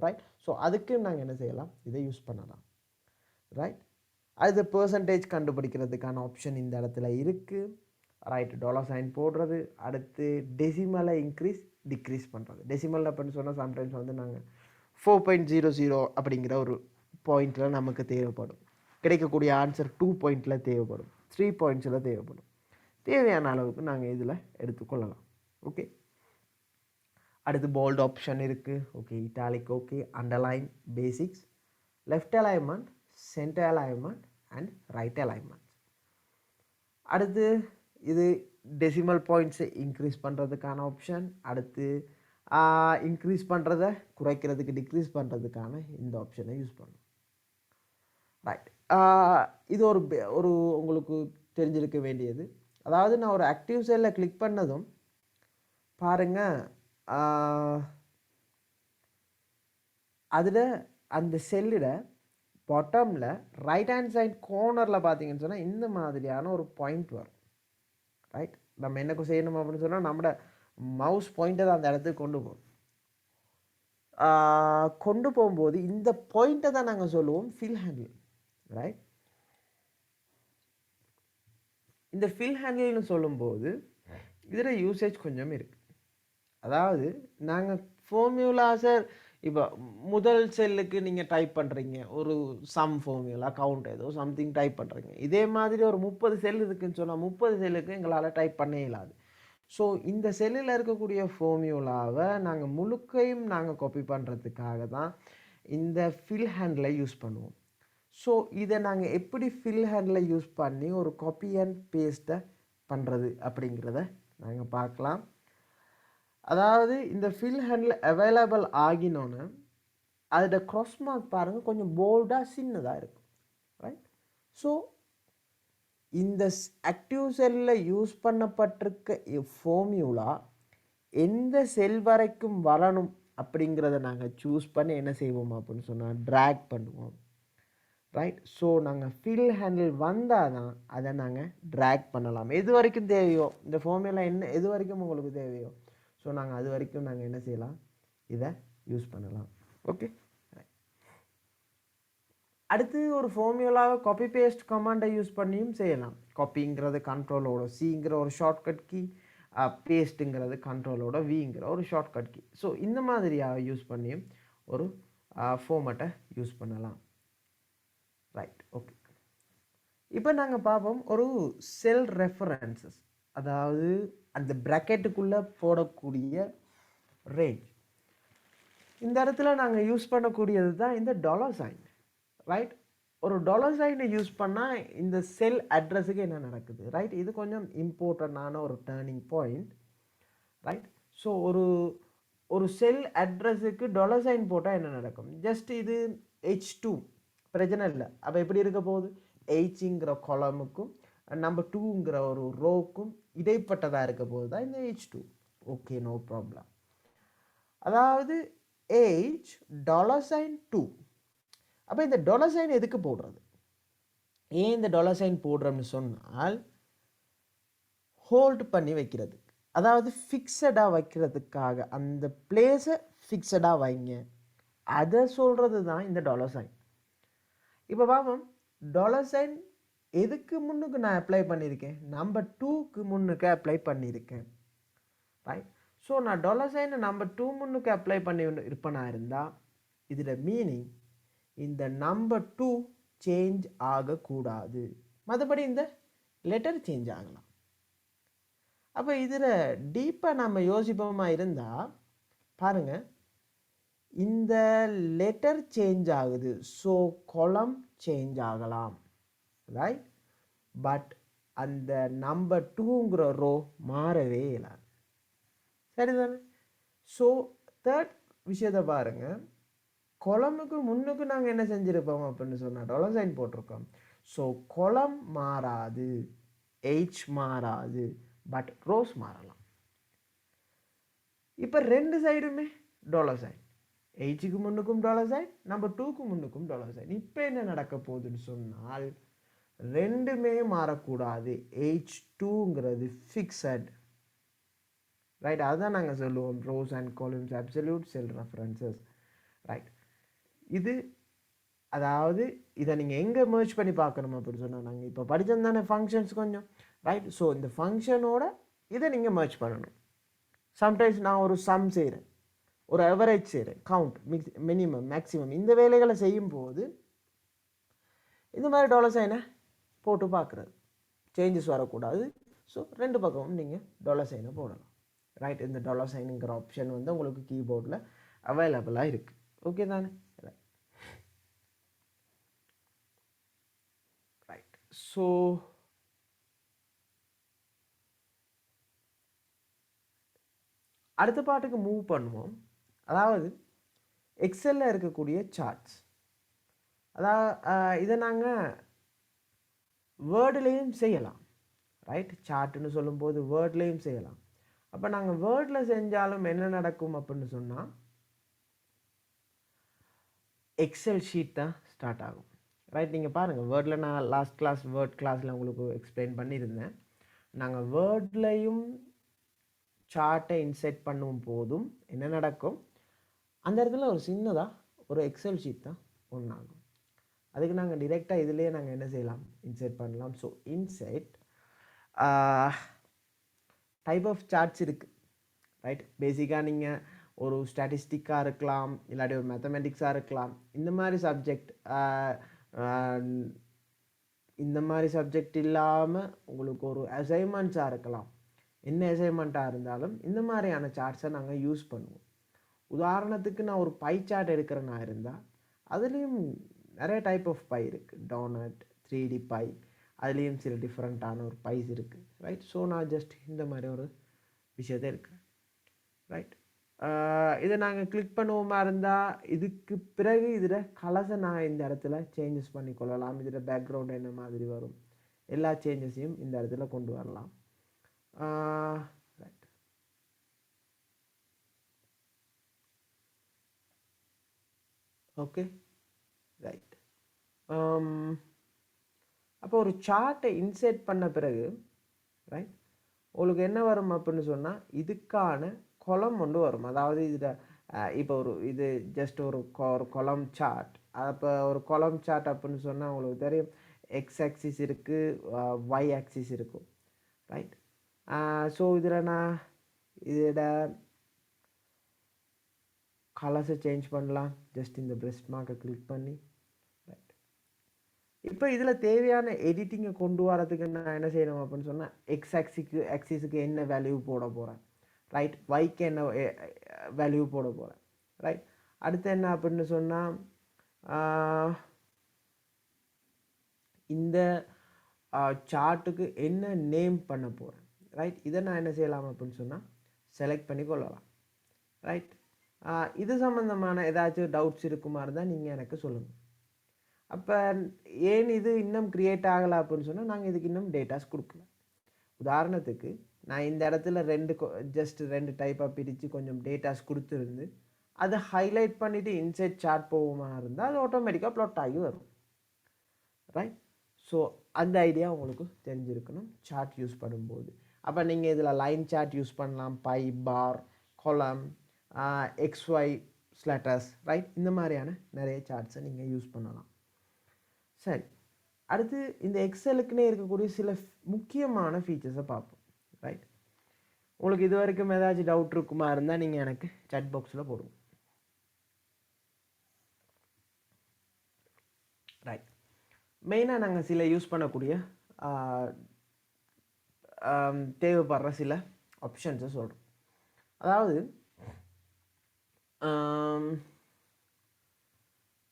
ரைட், ஸோ அதுக்கு நாங்கள் என்ன செய்யலாம், இதை யூஸ் பண்ணலாம். ரைட், அது பெர்சன்டேஜ் கண்டுபிடிக்கிறதுக்கான ஆப்ஷன் இந்த இடத்துல இருக்குது. ரைட், $sign போடுறது, அடுத்து டெசிமலை இன்க்ரீஸ் டிக்ரீஸ் பண்ணுறது. டெசிமல் அப்படின்னு சொன்னால் சம்டைம்ஸ் வந்து நாங்கள் 4.00 அப்படிங்கிற ஒரு பாயிண்டில் நமக்கு தேவைப்படும், கிடைக்கக்கூடிய ஆன்சர் 2 பாயிண்டில் தேவைப்படும், 3 பாயிண்ட்ஸில் தேவைப்படும். தேவையான அளவுக்கு நாங்கள் இதில் எடுத்துக்கொள்ளலாம். ஓகே, அடுத்து போல்டு ஆப்ஷன் இருக்குது. Okay, italic, okay, underline, basics, left alignment, centre alignment and right alignment. அடுத்து இது டெசிமல் பாயிண்ட்ஸை இன்க்ரீஸ் பண்ணுறதுக்கான ஆப்ஷன். அடுத்து இன்க்ரீஸ் பண்ணுறதை குறைக்கிறதுக்கு டிக்ரீஸ் பண்ணுறதுக்கான இந்த ஆப்ஷனை யூஸ் பண்ணும். ரைட், இது ஒரு உங்களுக்கு தெரிஞ்சிருக்க வேண்டியது. அதாவது நான் ஒரு ஆக்டிவ் செல்லில் கிளிக் பண்ணதும் பாருங்கள், அதில் அந்த செல்லில் பாட்டமில் ரைட் ஹேண்ட் சைட் கார்னரில் பார்த்தீங்கன்னு சொன்னால் இந்த மாதிரியான ஒரு பாயிண்ட் வரும். ரைட், நம்ம என்ன செய்யணும் அப்படின்னு சொன்னால் நம்மளோட மவுஸ் பாயிண்ட்டை தான் அந்த இடத்துக்கு கொண்டு போகும்போது இந்த பாயிண்ட்டை தான் நாங்கள் சொல்லுவோம் ஃபில் ஹேண்டில். ரைட், இந்த ஃபில் ஹேண்டில்னு சொல்லும்போது இதில் யூசேஜ் கொஞ்சம் இருக்குது. அதாவது நாங்கள் ஃபார்முலாஸை இப்போ முதல் செல்லுக்கு நீங்கள் டைப் பண்ணுறீங்க, ஒரு சம் ஃபார்முலா கவுண்ட் ஏதோ சம்திங் டைப் பண்ணுறீங்க. இதே மாதிரி ஒரு 30 செல் இருக்குதுன்னு சொன்னால் 30 செல்லுக்கு எங்களால் டைப் பண்ண இயலாது. ஸோ இந்த செல்லில் இருக்கக்கூடிய ஃபார்முலாவை நாங்கள் முழுக்கையும் நாங்கள் காப்பி பண்ணுறதுக்காக தான் இந்த ஃபில் ஹேண்டில் யூஸ் பண்ணுவோம். ஸோ இதை நாங்கள் எப்படி ஃபில் ஹேண்டில் யூஸ் பண்ணி ஒரு காப்பி அண்ட் பேஸ்ட்டை பண்ணுறது அப்படிங்கிறத நாங்கள் பார்க்கலாம். அதாவது இந்த ஃபில் ஹேண்டில் அவைலபிள் ஆகினோன்னு அதோட க்ராஸ் மார்க் பாருங்கள் கொஞ்சம் போல்டாக சின்னதாக இருக்கும். ரைட், ஸோ இந்த ஆக்டிவ் செல்லில் யூஸ் பண்ணப்பட்டிருக்க ஃபார்முலா எந்த செல் வரைக்கும் வரணும் அப்படிங்கிறத நாங்கள் சூஸ் பண்ணி என்ன செய்வோம் அப்படின்னு சொன்னால் ட்ராக் பண்ணுவோம். ரைட், ஸோ நாங்கள் ஃபில் ஹேண்டில் வந்தால் தான் அதை நாங்கள் ட்ராக் பண்ணலாம். எது வரைக்கும் தேவையோ இந்த ஃபார்முலா என்ன எது வரைக்கும் உங்களுக்கு தேவையோ ஸோ நாங்கள் அது வரைக்கும் நாங்கள் என்ன செய்யலாம், இதை யூஸ் பண்ணலாம். ஓகே, அடுத்து ஒரு ஃபார்முலாவை காப்பி பேஸ்ட் கமாண்டை யூஸ் பண்ணியும் செய்யலாம். காப்பிங்கிறது கண்ட்ரோலோட சிங்கிற ஒரு ஷார்ட்கட் கீ, பேஸ்ட்டுங்கிறது கண்ட்ரோலோட விங்கிற ஒரு ஷார்ட்கட் கீ. ஸோ இந்த மாதிரியாக யூஸ் பண்ணியும் ஒரு ஃபார்மேட்டை யூஸ் பண்ணலாம். ரைட், ஓகே, இப்போ நாங்கள் பார்ப்போம் ஒரு செல் ரெஃபரன்சஸ், அதாவது அந்த ப்ராக்கெட்டுக்குள்ளே போடக்கூடிய ரேஞ்ச். இந்த இடத்துல நாங்கள் யூஸ் பண்ணக்கூடியது தான் இந்த டாலர் சைன். ரைட், ஒரு டாலர் சைனை யூஸ் பண்ணால் இந்த செல் அட்ரஸுக்கு என்ன நடக்குது. ரைட், இது கொஞ்சம் இம்பார்ட்டண்டான ஒரு டேர்னிங் பாயிண்ட். ரைட், ஸோ ஒரு செல் அட்ரஸுக்கு டாலர் சைன் போட்டால் என்ன நடக்கும், ஜஸ்ட் இது H2 பிரச்சனை இல்லை. அப்போ எப்படி இருக்க போகுது, Hங்கிற காலமுக்கும் நம்பர் 2ங்கிற ஒரு ரோவுக்கும் இடைப்பட்டதாக இருக்க போது தான் இந்த H2. Okay, no problem. அதாவது H $2. அப்போ இந்த டாலர் சைன் எதுக்கு போடுறது, ஏன் இந்த டாலர் சைன் போடுறோம்னு சொன்னால் ஹோல்ட் பண்ணி வைக்கிறது, அதாவது ஃபிக்ஸடாக வைக்கிறதுக்காக. அந்த பிளேஸை ஃபிக்ஸடாக வைங்க, அதை சொல்கிறது தான் இந்த டாலர் சைன். இப்போ பாப்போம், டாலர் சைன் எதுக்கு முன்னுக்கு நான் அப்ளை பண்ணியிருக்கேன், நம்பர் 2க்கு முன்னுக்கு அப்ளை பண்ணியிருக்கேன். ரைட், ஸோ நான் டாலர் சைனை நம்பர் 2 முன்னுக்கு அப்ளை பண்ணி இருப்பேனா இருந்தால் இதில் மீனிங் இந்த நம்பர் 2 சேஞ்ச் ஆகக்கூடாது, மற்றபடி இந்த லெட்டர் சேஞ்ச் ஆகலாம். அப்போ இதில் டீப்பாக நம்ம யோசிப்போமா இருந்தால் பாருங்கள், இந்த லெட்டர் சேஞ்ச் ஆகுது, ஸோ காலம் சேஞ்ச் ஆகலாம். ரைட், பட் அந்த நம்பர் 2ங்கிற ரோ மாறவே இல்லை. சரிதானே? ஸோ தேர்ட் விஷயத்தை பாருங்கள், கொலமுக்கு முன்னுக்கு நாங்கள் என்ன செஞ்சுருப்போம் அப்படின்னு சொன்னால் டாலர் சைன் போட்டிருக்கோம். ஸோ கொலம் மாறாது, H மாறாது, பட் ரோஸ் மாறலாம். இப்போ ரெண்டு சைடுமே டாலர் சைன், Hக்கு முன்னுக்கும் டாலர் சைன், நம்பர் 2க்கு முன்னுக்கும் டாலர் சைன். இப்போ என்ன நடக்க போகுதுன்னு சொன்னால் ரெண்டுமே மாறக்கூடாது, H2ங்கிறது ஃபிக்ஸட். ரைட், அதுதான் நாங்கள் சொல்லுவோம் rose and columns absolute sell references. Right, இது அதாவது இதை நீங்கள் எங்கே மர்ஜ் பண்ணி பார்க்கணும் அப்படின்னு சொன்னால் நாங்கள் இப்போ படித்தது தானே ஃபங்க்ஷன்ஸ் கொஞ்சம். ரைட், ஸோ இந்த ஃபங்க்ஷனோட இதை நீங்கள் மர்ஜ் பண்ணணும். சம்டைம்ஸ் நான் ஒரு சம் செய்கிறேன், ஒரு அவரேஜ் செய்கிறேன், கவுண்ட், மினிமம், மேக்ஸிமம், இந்த வேலைகளை செய்யும்போது இந்த மாதிரி டாலர் சைனை போட்டு பார்க்குறது, சேஞ்சஸ் வரக்கூடாது. ஸோ ரெண்டு பக்கமும் நீங்கள் டாலர் சைனை போடலாம். ரைட், இந்த டாலர் சைனுங்கிற ஆப்ஷன் வந்து உங்களுக்கு கீபோர்டில் அவைலபிளாக இருக்குது. ஓகே தானே? ரைட், ஸோ அடுத்த பாட்டுக்கு மூவ் பண்ணுவோம். அதாவது எக்ஸலில் இருக்கக்கூடிய சார்ட்ஸ், அதாவது இதை நாங்கள் வேர்டுலேயும் செய்யலாம். ரைட், சார்ட்டுன்னு சொல்லும்போது வேர்ட்லேயும் செய்யலாம். அப்போ நாங்கள் வேர்டில் செஞ்சாலும் என்ன நடக்கும் அப்படின்னு சொன்னால் எக்ஸல் ஷீட் தான் ஸ்டார்ட் ஆகும். ரைட், நீங்கள் பாருங்கள், வேர்டில் நான் லாஸ்ட் கிளாஸ் வேர்ட் கிளாஸில் உங்களுக்கு எக்ஸ்பிளைன் பண்ணியிருந்தேன். நாங்கள் வேர்ட்லையும் சார்ட்டை இன்செர்ட் பண்ணும் போதும் என்ன நடக்கும், அந்த இடத்துல ஒரு சின்னதாக ஒரு எக்ஸல் ஷீட் தான் ஒன்றாகும். அதுக்கு நாங்கள் டிரெக்டாக இதுலேயே நாங்கள் என்ன செய்யலாம், இன்செர்ட் பண்ணலாம். So insert type of charts இருக்குது. ரைட், பேசிக்காக நீங்கள் ஒரு ஸ்டாட்டிஸ்டிக்காக இருக்கலாம், இல்லாட்டி ஒரு மேத்தமெட்டிக்ஸாக இருக்கலாம். இந்த மாதிரி சப்ஜெக்ட் இல்லாமல் உங்களுக்கு ஒரு அசைன்மெண்ட்ஸாக இருக்கலாம். என்ன அசைன்மெண்ட்டாக இருந்தாலும் இந்த மாதிரியான சார்ட்ஸை நாங்கள் யூஸ் பண்ணுவோம். உதாரணத்துக்கு நான் ஒரு பை சார்ட் எடுக்கிறேன்னா இருந்தால் அதுலேயும் நிறைய டைப் ஆஃப் பை இருக்குது. டோனட், 3D பை, அதுலேயும் சில டிஃப்ரெண்ட்டான ஒரு பைஸ் இருக்குது. ரைட், ஸோ நான் ஜஸ்ட் இந்த மாதிரி ஒரு விஷயத்தை இருக்கிறேன். ரைட், இதை நாங்கள் கிளிக் பண்ணுவோமா இருந்தால் இதுக்கு பிறகு இதில் கலர்ஸை நான் இந்த இடத்துல சேஞ்சஸ் பண்ணிக்கொள்ளலாம். இதில் பேக்ரவுண்ட் என்ன மாதிரி வரும், எல்லா சேஞ்சஸையும் இந்த இடத்துல கொண்டு வரலாம். Right, okay, right. அப்போ ஒரு சார்ட்டை இன்செர்ட் பண்ண பிறகு ரைட் உங்களுக்கு என்ன வரும் அப்படின்னு சொன்னால் இதுக்கான கொலம் ஒன்று வரும். அதாவது இதில் இப்போ இது ஜஸ்ட் ஒரு கொலம் சார்ட். அப்போ ஒரு கொலம் சார்ட் அப்படின்னு சொன்னால் உங்களுக்கு தெரியும், எக்ஸ் ஆக்சிஸ் இருக்குது, ஒய் ஆக்சிஸ் இருக்கும். ரைட், ஸோ இதில் நான் இதோட கலர்ஸை சேஞ்ச் பண்ணலாம். ஜஸ்ட் இந்த பிரஷ் மார்க்கை கிளிக் பண்ணி. ரைட், இப்போ இதில் தேவையான எடிட்டிங்கை கொண்டு வரதுக்கு நான் என்ன செய்யணும் அப்படின்னு சொன்னால் எக்ஸ் ஆக்சிஸுக்கு என்ன வேல்யூ போட போகிறேன், ரைட், ஒய்க்கு என்ன வேல்யூ போட போகிறேன். ரைட், அடுத்து என்ன அப்படின்னு சொன்னால் இந்த சார்ட்டுக்கு என்ன நேம் பண்ண போகிறேன். ரைட், இதை நான் என்ன செய்யலாம் அப்படின்னு சொன்னால் செலக்ட் பண்ணி கொள்ளலாம். ரைட், இது சம்மந்தமான ஏதாச்சும் டவுட்ஸ் இருக்குமா இருந்தால் நீங்கள் எனக்கு சொல்லுங்கள். அப்போ ஏன் இது இன்னும் க்ரியேட் ஆகலை அப்படின்னு சொன்னால் நாங்கள் இதுக்கு இன்னும் டேட்டாஸ் கொடுக்கல. உதாரணத்துக்கு நான் இந்த இடத்துல ஜஸ்ட் ரெண்டு டைப்பாக பிரித்து கொஞ்சம் டேட்டாஸ் கொடுத்துருந்து அதை ஹைலைட் பண்ணிவிட்டு இன்செர்ட் சார்ட் போகுமா இருந்தால் அது ஆட்டோமேட்டிக்காக ப்ளாட் ஆகி வரும். ரைட், ஸோ அந்த ஐடியா உங்களுக்கு தெரிஞ்சிருக்கணும் சார்ட் யூஸ் பண்ணும்போது. அப்போ நீங்கள் இதில் லைன் சார்ட் யூஸ் பண்ணலாம், pie, bar, column, XY scatters. Right, இந்த மாதிரியான நிறைய சார்ட்ஸை நீங்கள் யூஸ் பண்ணலாம். சரி, அடுத்து இந்த எக்ஸலுக்குன்னே இருக்கக்கூடிய சில முக்கியமான ஃபீச்சர்ஸை பார்ப்போம். ரைட், உங்களுக்கு இது வரைக்கும் ஏதாச்சும் டவுட் இருக்குமா இருந்தால் நீங்கள் எனக்கு சாட் பாக்ஸில் போடுங்க. ரைட், மெயினாக நாங்கள் சில யூஸ் பண்ணக்கூடிய தேவைப்படுற சில ஆப்ஷன்ஸை சொல்கிறோம். அதாவது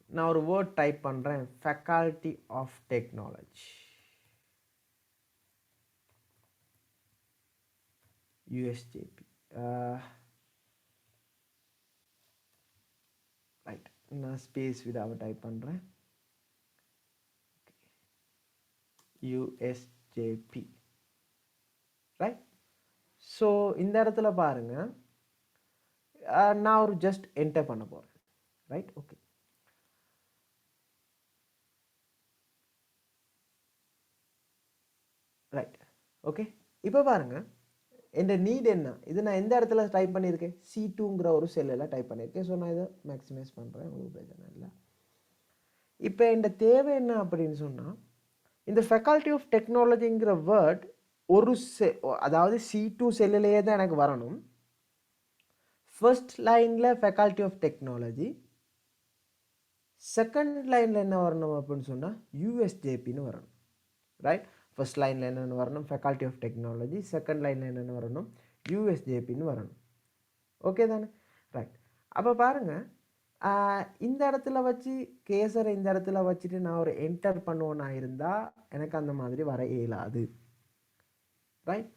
நான் ஒரு வேர்ட் டைப் பண்ணுறேன், faculty of technology, USJP. Right, நான் ஸ்பேஸ் விடாமல் டைப் பண்ணுறேன், USJP. ரைட், ஸோ இந்த இடத்துல பாருங்கள், நான் ஒரு ஜஸ்ட் என்டர் பண்ண போகிறேன். Right, okay. Right, okay. இப்போ பாருங்கள், என் நீட் என்ன, இது நான் எந்த இடத்துல டைப் பண்ணியிருக்கேன், C2ங்கிற ஒரு செல்லில் டைப் பண்ணியிருக்கேன். ஸோ நான் இதை மேக்ஸிமைஸ் பண்ணுறேன், உங்களுக்கு பிரச்சனை இல்லை. இப்போ என் தேவை என்ன அப்படின்னு சொன்னால் இந்த ஃபேக்கல்டி ஆஃப் டெக்னாலஜிங்கிற வேர்ட் ஒரு அதாவது C2 செல்லிலேயே தான் எனக்கு வரணும். ஃபர்ஸ்ட் லைனில் ஃபேக்கல்டி ஆஃப் டெக்னாலஜி, செகண்ட் லைனில் என்ன வரணும் அப்படின்னு சொன்னால் USJPன்னு வரணும். ரைட், ஃபர்ஸ்ட் லைனில் என்னென்னு வரணும், ஃபேக்கல்டி ஆஃப் டெக்னாலஜி, செகண்ட் லைனில் என்னென்னு வரணும், USJPன்னு வரணும். ஓகே தானே? ரைட், அப்போ பாருங்கள், இந்த இடத்துல வச்சு கேசரை இந்த இடத்துல வச்சுட்டு நான் ஒரு என்டர் பண்ணுவேன்னா இருந்தால் எனக்கு அந்த மாதிரி வர இயலாது. ரைட்,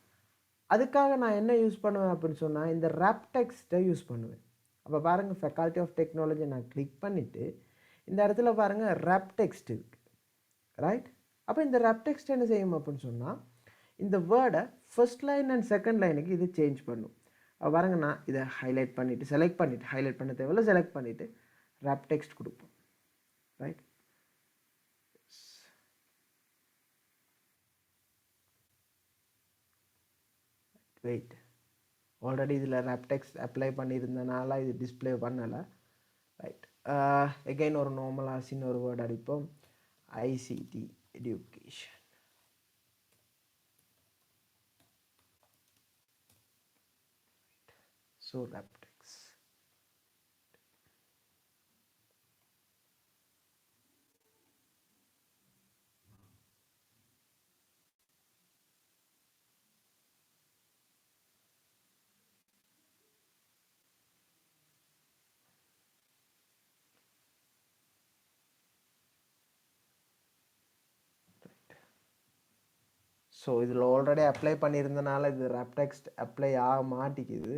அதுக்காக நான் என்ன யூஸ் பண்ணுவேன் அப்படின்னு சொன்னால் இந்த ரேப் டெக்ஸ்ட்டை யூஸ் பண்ணுவேன். அப்போ பாருங்கள், ஃபேக்கல்ட்டி ஆஃப் டெக்னாலஜி நான் கிளிக் பண்ணிவிட்டு இந்த இடத்துல பாருங்கள் ரேப் டெக்ஸ்ட் இருக்குது, ரைட்? அப்போ இந்த ரேப் டெக்ஸ்ட் என்ன செய்யும் அப்படின்னு சொன்னால் இந்த வேர்டை ஃபர்ஸ்ட் லைன் அண்ட் செகண்ட் லைனுக்கு இது சேஞ்ச் பண்ணும். பாருங்க, நான் இதை ஹைலைட் பண்ணிவிட்டு செலக்ட் பண்ணிவிட்டு ஹைலைட் பண்ண தேவையில்ல, செலக்ட் பண்ணிவிட்டு ரேப் டெக்ஸ்ட் கொடுப்போம், ரைட்? வெயிட், ஆல்ரெடி இதில் ரேப் டெக்ஸ்ட் அப்ளை பண்ணியிருந்தனால இது டிஸ்பிளே பண்ணலை, ரைட்? எகைன் ஒரு நார்மலாக சின்ன ஒரு வேர்டு அடிப்போம், ICT education. So Raptex. So இதில் ஆல்ரெடி அப்ளை பண்ணியிருந்தனால இது ரேப்டெக்ஸ்ட் அப்ளை ஆக மாட்டேங்குது,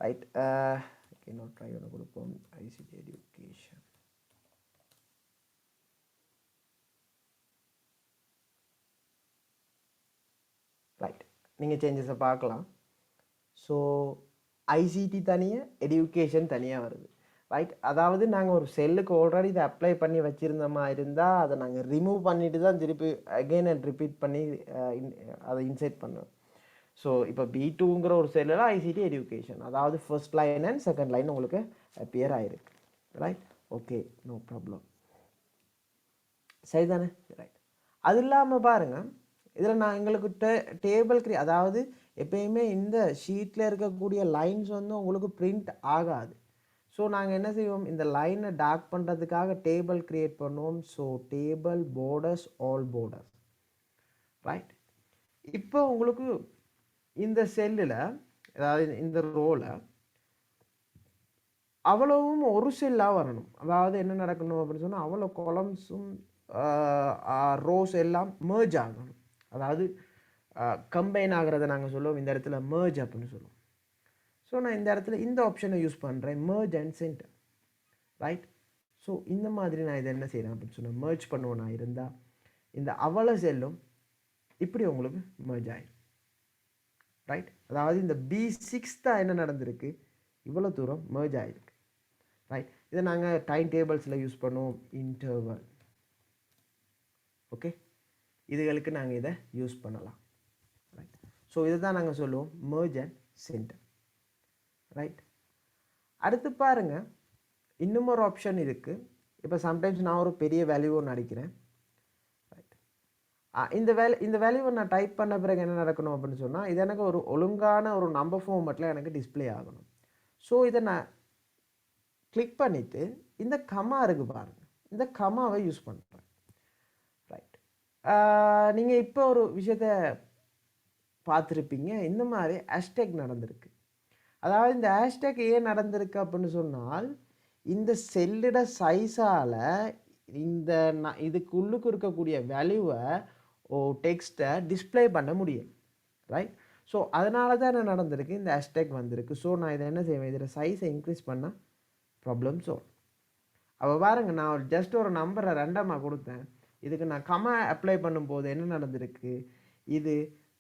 ரைட்? இன்னொரு ட்ரை ஒன்று கொடுப்போம், ஐசிடி எஜுகேஷன். ரைட், நீங்கள் சேஞ்சஸை பார்க்கலாம். ஸோ ஐசிடி தனியாக, எஜுகேஷன் தனியாக வருது, ரைட்? அதாவது நாங்கள் ஒரு செல்லுக்கு ஆல்ரெடி இதை அப்ளை பண்ணி வச்சுருந்தோமா இருந்தால் அதை நாங்கள் ரிமூவ் பண்ணிட்டு தான் திருப்பி அகெயின் அண்ட் ரிப்பீட் பண்ணி அதை இன்சைட் பண்ணுவோம். ஸோ இப்போ B2ங்கிற ஒரு செல்லில் ஐசிடி எஜுகேஷன், அதாவது first line and second line உங்களுக்கு அப்பியர் ஆகிருக்கு, ரைட்? ஓகே, நோ ப்ராப்ளம், சரிதானே? ரைட். அது இல்லாமல் பாருங்கள், இதில் நான் எங்களுக்கு டேபிள் அதாவது எப்பயுமே இந்த ஷீட்டில் இருக்கக்கூடிய லைன்ஸ் வந்து உங்களுக்கு பிரிண்ட் ஆகாது. ஸோ நாங்கள் என்ன செய்வோம், இந்த லைனை டார்க் பண்ணுறதுக்காக டேபிள் க்ரியேட் பண்ணுவோம். So table Porter's all Porter's, right? இப்போ உங்களுக்கு இந்த செல்லில், அதாவது இந்த ரோவில் அவ்வளவும் ஒரு செல்லாக வரணும். அதாவது என்ன நடக்கணும் அப்படின்னு சொன்னால் அவ்வளோ காலம்ஸும் ரோஸ் எல்லாம் மெர்ஜ் ஆகணும். அதாவது கம்பைன் ஆகிறத நாங்கள் சொல்லுவோம் இந்த இடத்துல மெர்ஜ் அப்படின்னு சொல்லுவோம். ஸோ நான் இந்த இடத்துல இந்த ஆப்ஷனை யூஸ் பண்ணுறேன், merge and centre, right? So இந்த மாதிரி நான் இதை என்ன செய்கிறேன் அப்படின்னு சொன்னால் மெர்ஜ் பண்ணுவேன். நான் இருந்தால் இந்த அவளை செல்லும் இப்படி உங்களுக்கு மெர்ஜ் ஆகிடும், ரைட்? அதாவது இந்த B6 தான் என்ன நடந்திருக்கு, இவ்வளோ தூரம் மெர்ஜ் ஆகிருக்கு, ரைட்? இதை நாங்கள் டைம் டேபிள்ஸில் யூஸ் பண்ணுவோம், இன்டர்வல். ஓகே, இதுகளுக்கு நாங்கள் இதை யூஸ் பண்ணலாம், ரைட்? ஸோ இதை தான் நாங்கள் சொல்லுவோம் மெர்ஜ் அண்ட் சென்டர், ரைட்? அடுத்து பாருங்கள், இன்னும் ஒரு ஆப்ஷன் இருக்குது. இப்போ சம்டைம்ஸ் நான் ஒரு பெரிய வேல்யூ ஒன்று அடிக்கிறேன், ரைட்? இந்த வேல்யூவை நான் டைப் பண்ண பிறகு என்ன நடக்கணும் அப்படின்னு சொன்னால் இது எனக்கு ஒரு ஒழுங்கான ஒரு நம்பர் ஃபார்மேட்டில் எனக்கு டிஸ்பிளே ஆகணும். ஸோ இதை நான் கிளிக் பண்ணிவிட்டு இந்த கமா இருக்குது பாருங்கள், இந்த கமாவை யூஸ் பண்ணுறேன், ரைட்? நீங்கள் இப்போ ஒரு விஷயத்தை பார்த்துருப்பீங்க, இந்த மாதிரி ஹேஷ்டேக் நடந்திருக்கு. அதாவது இந்த ஹேஷ்டேக் ஏன் நடந்திருக்கு அப்படின்னு சொன்னால் இந்த செல்லோட சைஸால் இந்த இதுக்கு உள்ளுக்கு இருக்கக்கூடிய வேல்யூவை டெக்ஸ்ட்டை டிஸ்பிளே பண்ண முடியும், ரைட்? ஸோ அதனால தான் என்ன நடந்திருக்கு, இந்த ஹேஷ்டேக் வந்திருக்கு. ஸோ நான் இதை என்ன செய்வேன், இதில் சைஸை இன்க்ரீஸ் பண்ணால் ப்ராப்ளம் சால்வ். அப்போ பாருங்க, நான் ஜஸ்ட் ஒரு நம்பரை ரெண்டமாக கொடுத்தேன், இதுக்கு நான் கமா அப்ளை பண்ணும்போது என்ன நடந்திருக்கு, இது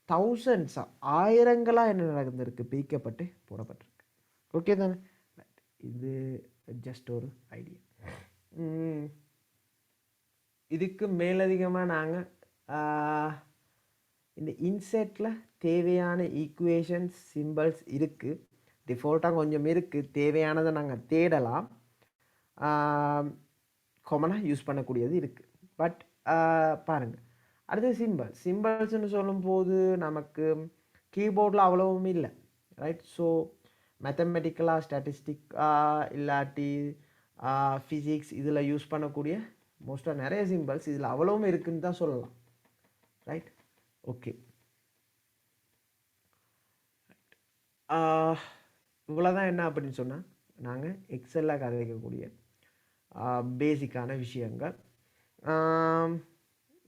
தௌசண்ட்ஸாக ஆயிரங்களாக என்ன நடந்திருக்கு, பிரிக்கப்பட்டு போடப்பட்டிருக்கு. ஓகே தானே? இது ஜஸ்ட் ஒரு ஐடியா. இதுக்கு மேலதிகமாக நாங்கள் இந்த இன்செட்டில் தேவையான ஈக்குவேஷன்ஸ் சிம்பிள்ஸ் இருக்குது, டிஃபால்ட்டாக கொஞ்சம் இருக்குது, தேவையானதை நாங்கள் தேடலாம், காமனாக யூஸ் பண்ணக்கூடியது இருக்குது. பட் பாருங்கள், அடுத்து சிம்பிள்ஸ்னு சொல்லும்போது நமக்கு கீபோர்டில் அவ்வளவும் இல்லை, ரைட்? ஸோ மேத்தமெட்டிக்கலாக ஸ்டாட்டிஸ்டிக்காக இல்லாட்டி ஃபிசிக்ஸ் இதில் யூஸ் பண்ணக்கூடிய மோஸ்ட்டாக நிறைய சிம்பிள்ஸ் இதில் அவ்வளவும் இருக்குதுன்னு தான் சொல்லலாம், ரைட்? ஓகே, இவ்வளோதான் என்ன அப்படின்னு சொன்னால் நாங்கள் எக்ஸலில் கதைக்கக்கூடிய பேசிக்கான விஷயங்கள்.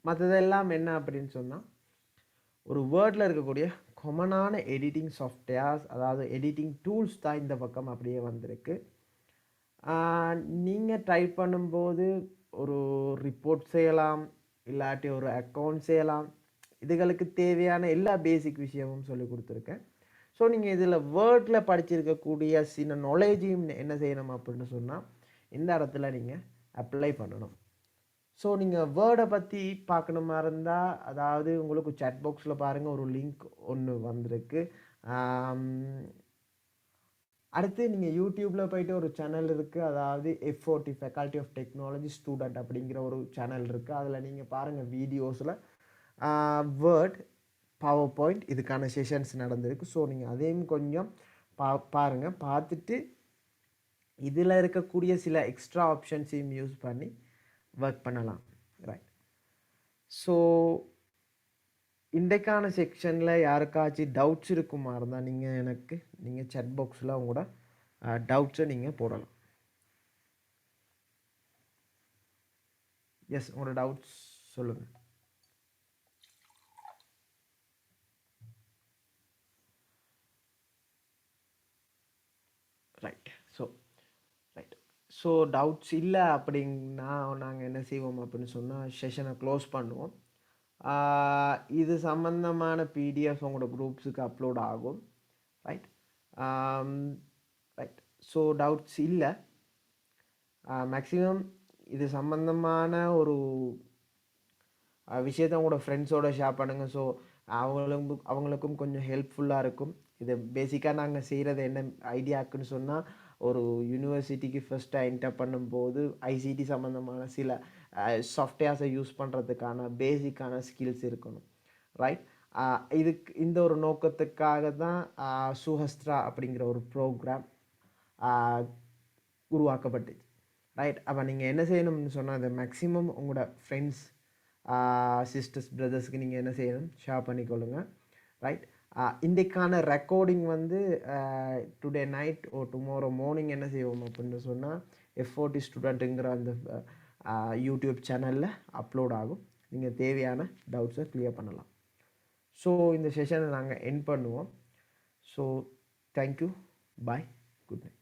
மற்றதெல்லாம் என்ன அப்படின்னு சொன்னால் ஒரு வேர்டில் இருக்கக்கூடிய காமனான எடிட்டிங் சாஃப்ட்வேர்ஸ், அதாவது எடிட்டிங் டூல்ஸ் தான் இந்த பக்கம் அப்படியே வந்திருக்கு. நீங்கள் டைப் பண்ணும்போது ஒரு ரிப்போர்ட் செய்யலாம், இல்லாட்டி ஒரு அக்கௌண்ட் செய்யலாம். இதுகளுக்கு தேவையான எல்லா பேசிக் விஷயமும் சொல்லி கொடுத்துருக்கேன். ஸோ நீங்கள் இதில் வேர்டில் படிச்சிருக்கக்கூடிய சின்ன நாலேஜையும் என்ன செய்யணும் அப்படின்னு சொன்னால் இந்த இடத்துல நீங்கள் அப்ளை பண்ணணும். ஸோ நீங்கள் வேர்டை பற்றி பார்க்கணுமா இருந்தால், அதாவது உங்களுக்கு சாட் பாக்ஸில் பாருங்கள் ஒரு லிங்க் ஒன்று வந்திருக்கு. அடுத்து நீங்கள் யூடியூப்பில் போயிட்டு ஒரு சேனல் இருக்குது, அதாவது F40 faculty of technology student அப்படிங்கிற ஒரு சேனல் இருக்குது. அதில் நீங்கள் பாருங்கள் வீடியோஸில் வேர்ட், பவர் பாயிண்ட் இதுக்கான செஷன்ஸ் நடந்திருக்கு. ஸோ நீங்கள் அதையும் கொஞ்சம் பாருங்கள். பார்த்துட்டு இதில் இருக்கக்கூடிய சில எக்ஸ்ட்ரா ஆப்ஷன்ஸையும் யூஸ் பண்ணி ஒர்க் பண்ணலாம். ரைட். ஸோ இன்றைக்கான செக்ஷனில் யாருக்காச்சும் டவுட்ஸ் இருக்குமா இருந்தால் நீங்கள் சாட் பாக்ஸில் உங்களோட டவுட்ஸை நீங்கள் போடலாம். எஸ், உங்களோட டவுட்ஸ் சொல்லுங்கள். ரைட். ஸோ டவுட்ஸ் இல்லை அப்படின்னா நாங்கள் என்ன செய்வோம் அப்படின்னு சொன்னால் செஷனை க்ளோஸ் பண்ணுவோம். இது சம்மந்தமான பிடிஎஃப் உங்களோட குரூப்ஸுக்கு அப்லோட் ஆகும். ரைட். ரைட். ஸோ டவுட்ஸ் இல்லை. மேக்ஸிமம் இது சம்மந்தமான ஒரு விஷயத்தை உங்களோட ஃப்ரெண்ட்ஸோட ஷேர் பண்ணுங்கள். ஸோ அவங்களுக்கும் கொஞ்சம் ஹெல்ப்ஃபுல்லாக இருக்கும். இது பேசிக்காக நாங்கள் செய்கிறது என்ன ஐடியாக்குன்னு சொன்னால், ஒரு யூனிவர்சிட்டிக்கு ஃபஸ்ட்டாக என்டர் பண்ணும்போது ஐசிடி சம்மந்தமான சில சாஃப்ட்வேர்ஸை யூஸ் பண்ணுறதுக்கான பேசிக்கான ஸ்கில்ஸ் இருக்கணும். ரைட். இந்த ஒரு நோக்கத்துக்காக தான் சுஹஸ்த்ரா அப்படிங்கிற ஒரு ப்ரோக்ராம் உருவாக்கப்பட்டுச்சு. ரைட். அப்போ நீங்கள் என்ன செய்யணும்னு சொன்னால், அதை மேக்ஸிமம் உங்களோட ஃப்ரெண்ட்ஸ், சிஸ்டர்ஸ், பிரதர்ஸ்க்கு நீங்கள் என்ன செய்யணும், ஷேர் பண்ணிக்கொள்ளுங்கள். ரைட். இன்றைக்கான ரெக்கார்டிங் வந்து டுடே நைட் ஓ டுமாரோ மார்னிங் என்ன செய்வோம் அப்படின்னு சொன்னால் F40 ஸ்டூடெண்ட்டுங்கிற அந்த யூடியூப் சேனலில் அப்லோட் ஆகும். நீங்கள் தேவையான டவுட்ஸை கிளியர் பண்ணலாம். ஸோ இந்த செஷனை நாங்கள் எண்ட் பண்ணுவோம். ஸோ தேங்க்யூ, பாய், குட் நைட்.